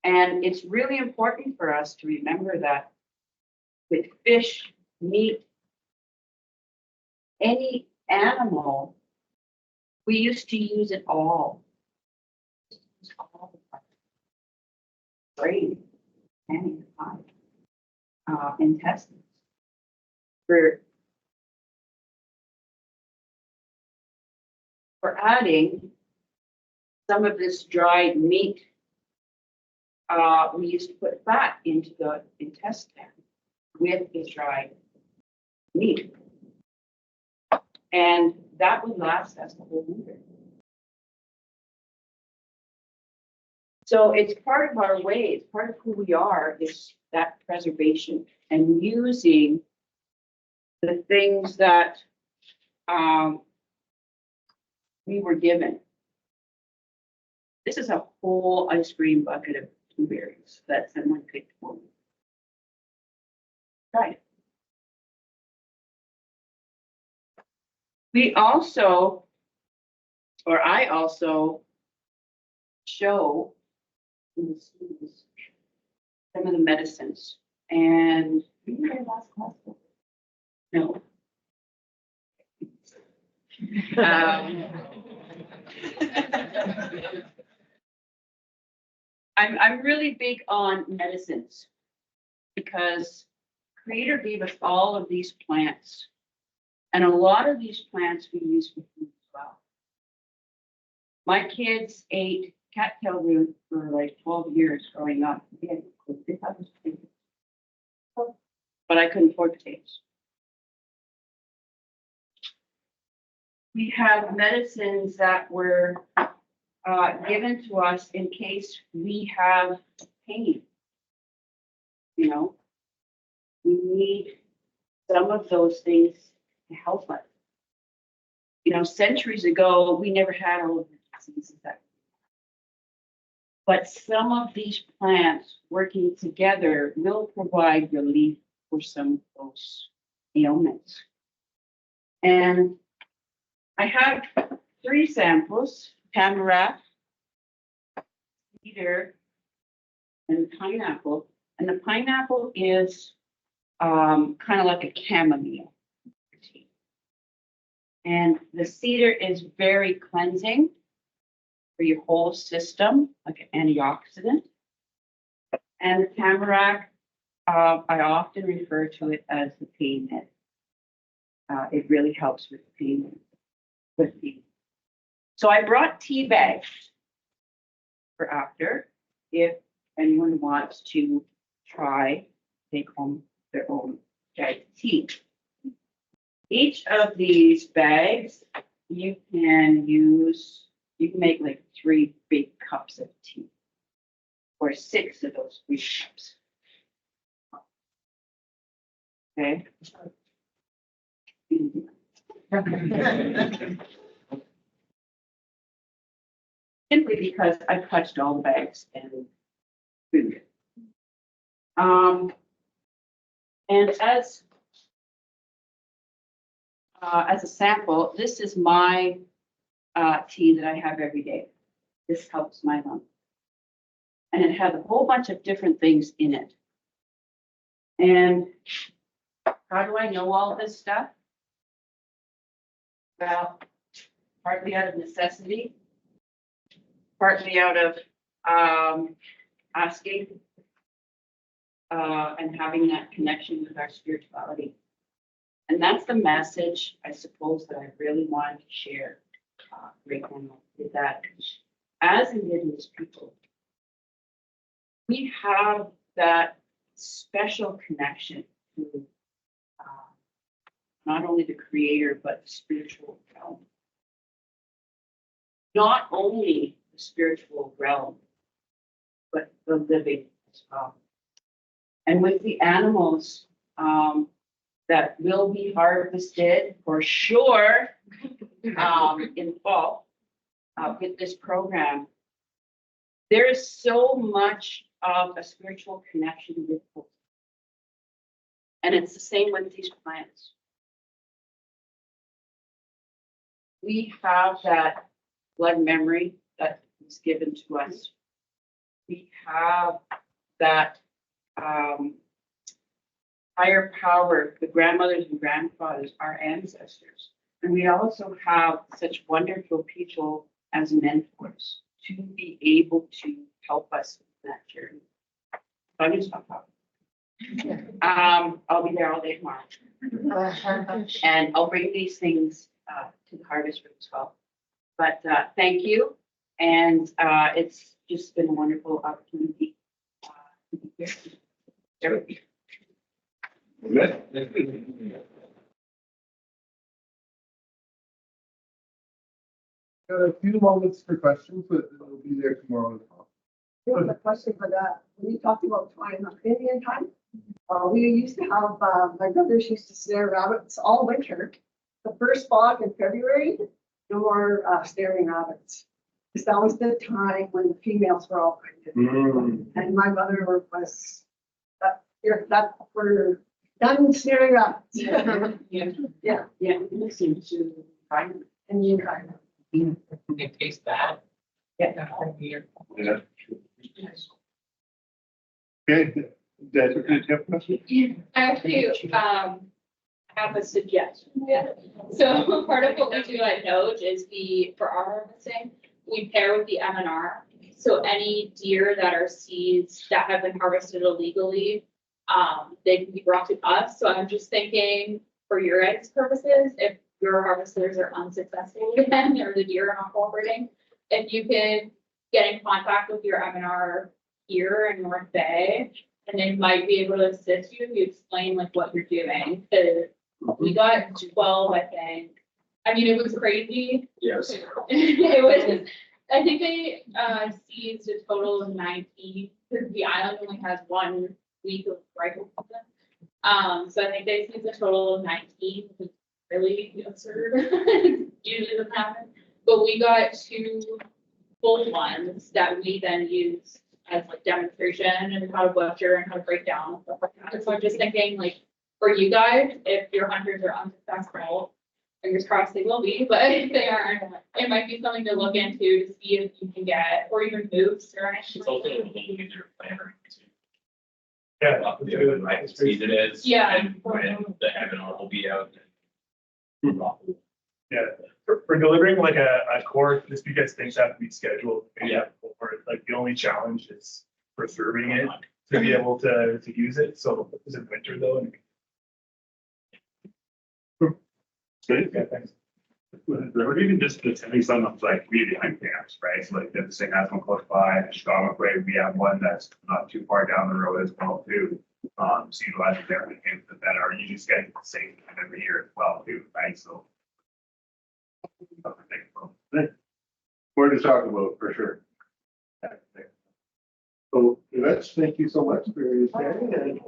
And it's really important for us to remember that with fish, meat, any animal We used to use it all. Brain, and intestines. For adding some of this dried meat, we used to put fat into the intestine with the dried meat. And that would last us the whole winter. So it's part of our way, it's part of who we are, is that preservation and using the things that we were given. This is a whole ice cream bucket of blueberries that someone picked for me. Right. We also, or I also show some of the medicines and no. I'm really big on medicines because Creator gave us all of these plants, and a lot of these plants we use for food as well. My kids ate cattail root for like 12 years growing up. But I couldn't afford potatoes. We have medicines that were given to us in case we have pain. You know, we need some of those things to help us. You know, centuries ago, we never had all of the diseases that. But some of these plants working together will provide relief for some of those ailments. And I have 3 samples: tamarack, cedar, and pineapple. And the pineapple is kind of like a chamomile tea. And the cedar is very cleansing for your whole system, like an antioxidant. And the tamarack, I often refer to it as the pain med. It really helps with pain. So I brought tea bags for after, if anyone wants to try, take home their own bag of tea. Each of these bags, you can make like 3 big cups of tea, or 6 of those big cups. Okay. Simply because I touched all the bags and food. And as a sample, this is my tea that I have every day. This helps my lung. And it has a whole bunch of different things in it. And how do I know all this stuff? Well, partly out of necessity, partly out of asking and having that connection with our spirituality. And that's the message, I suppose, that I really wanted to share right now, is that as Indigenous people, we have that special connection to not only the Creator, but the spiritual realm. Not only the spiritual realm, but the living as well. And with the animals that will be harvested for sure in fall with this program, there is so much of a spiritual connection with them. And it's the same with these plants. We have that blood memory that is given to us. We have that higher power, the grandmothers and grandfathers, our ancestors, And we also have such wonderful people as mentors to be able to help us in that journey. So I just want to I'll be there all day tomorrow. And I'll bring these things to the harvest room as well. But thank you. And it's just been a wonderful opportunity to be here. Everybody. Got a few moments for questions, but it'll be there tomorrow as well. I have a question for that. When you talked about trying on Indian time, we used to have, my brothers used to snare rabbits all winter. The first fog in February, no more snaring rabbits. Because that was the time when the females were all pregnant. And my mother was, that we're done snaring rabbits. Yeah, Yeah, listen to find Indian time. They taste bad. Yeah. Yeah. Okay, that's a good tip. I actually, have a suggestion. So part of what we do at Noge is for our harvesting, we pair with the M&R. So any deer that are seized that have been harvested illegally, they can be brought to us. So I'm just thinking for your guys' purposes, if your harvesters are unsuccessful again, or the deer are not cooperating, if you could get in contact with your M&R here in North Bay, and they might be able to assist you if you explain like what you're doing. 'Cause we got 12, I think. I mean, it was crazy. Yes. It was, I think they seized a total of 19, because the island only has 1 week of rifle season. So I think they seized a total of 19, which is really absurd. Usually doesn't happen. But we got 2 full ones that we then used as like demonstration and how to butcher and how to break down and stuff like that. So I'm just thinking like for you guys, if your hunters are unsuccessful, fingers crossed they will be, but if they aren't, it might be something to look into to see if you can get, or even moose or anything. It's also a little easier planner. Yeah. The right speed it is. Yeah. And when the M&R will be out. Yeah, for delivering like a core, just because things have to be scheduled. Yeah. Or like the only challenge is preserving it to be able to use it. So is it winter though? Great. Yeah, thanks. Or even just attending some of like community hunt camps, right? So like the St. Has one close by, Chicago Way, we have one that's not too far down the road as well too. So utilizing their camps that are usually scheduled the same time every year as well too, right? So. More to talk about for sure. So, Yvette, thank you so much for your sharing and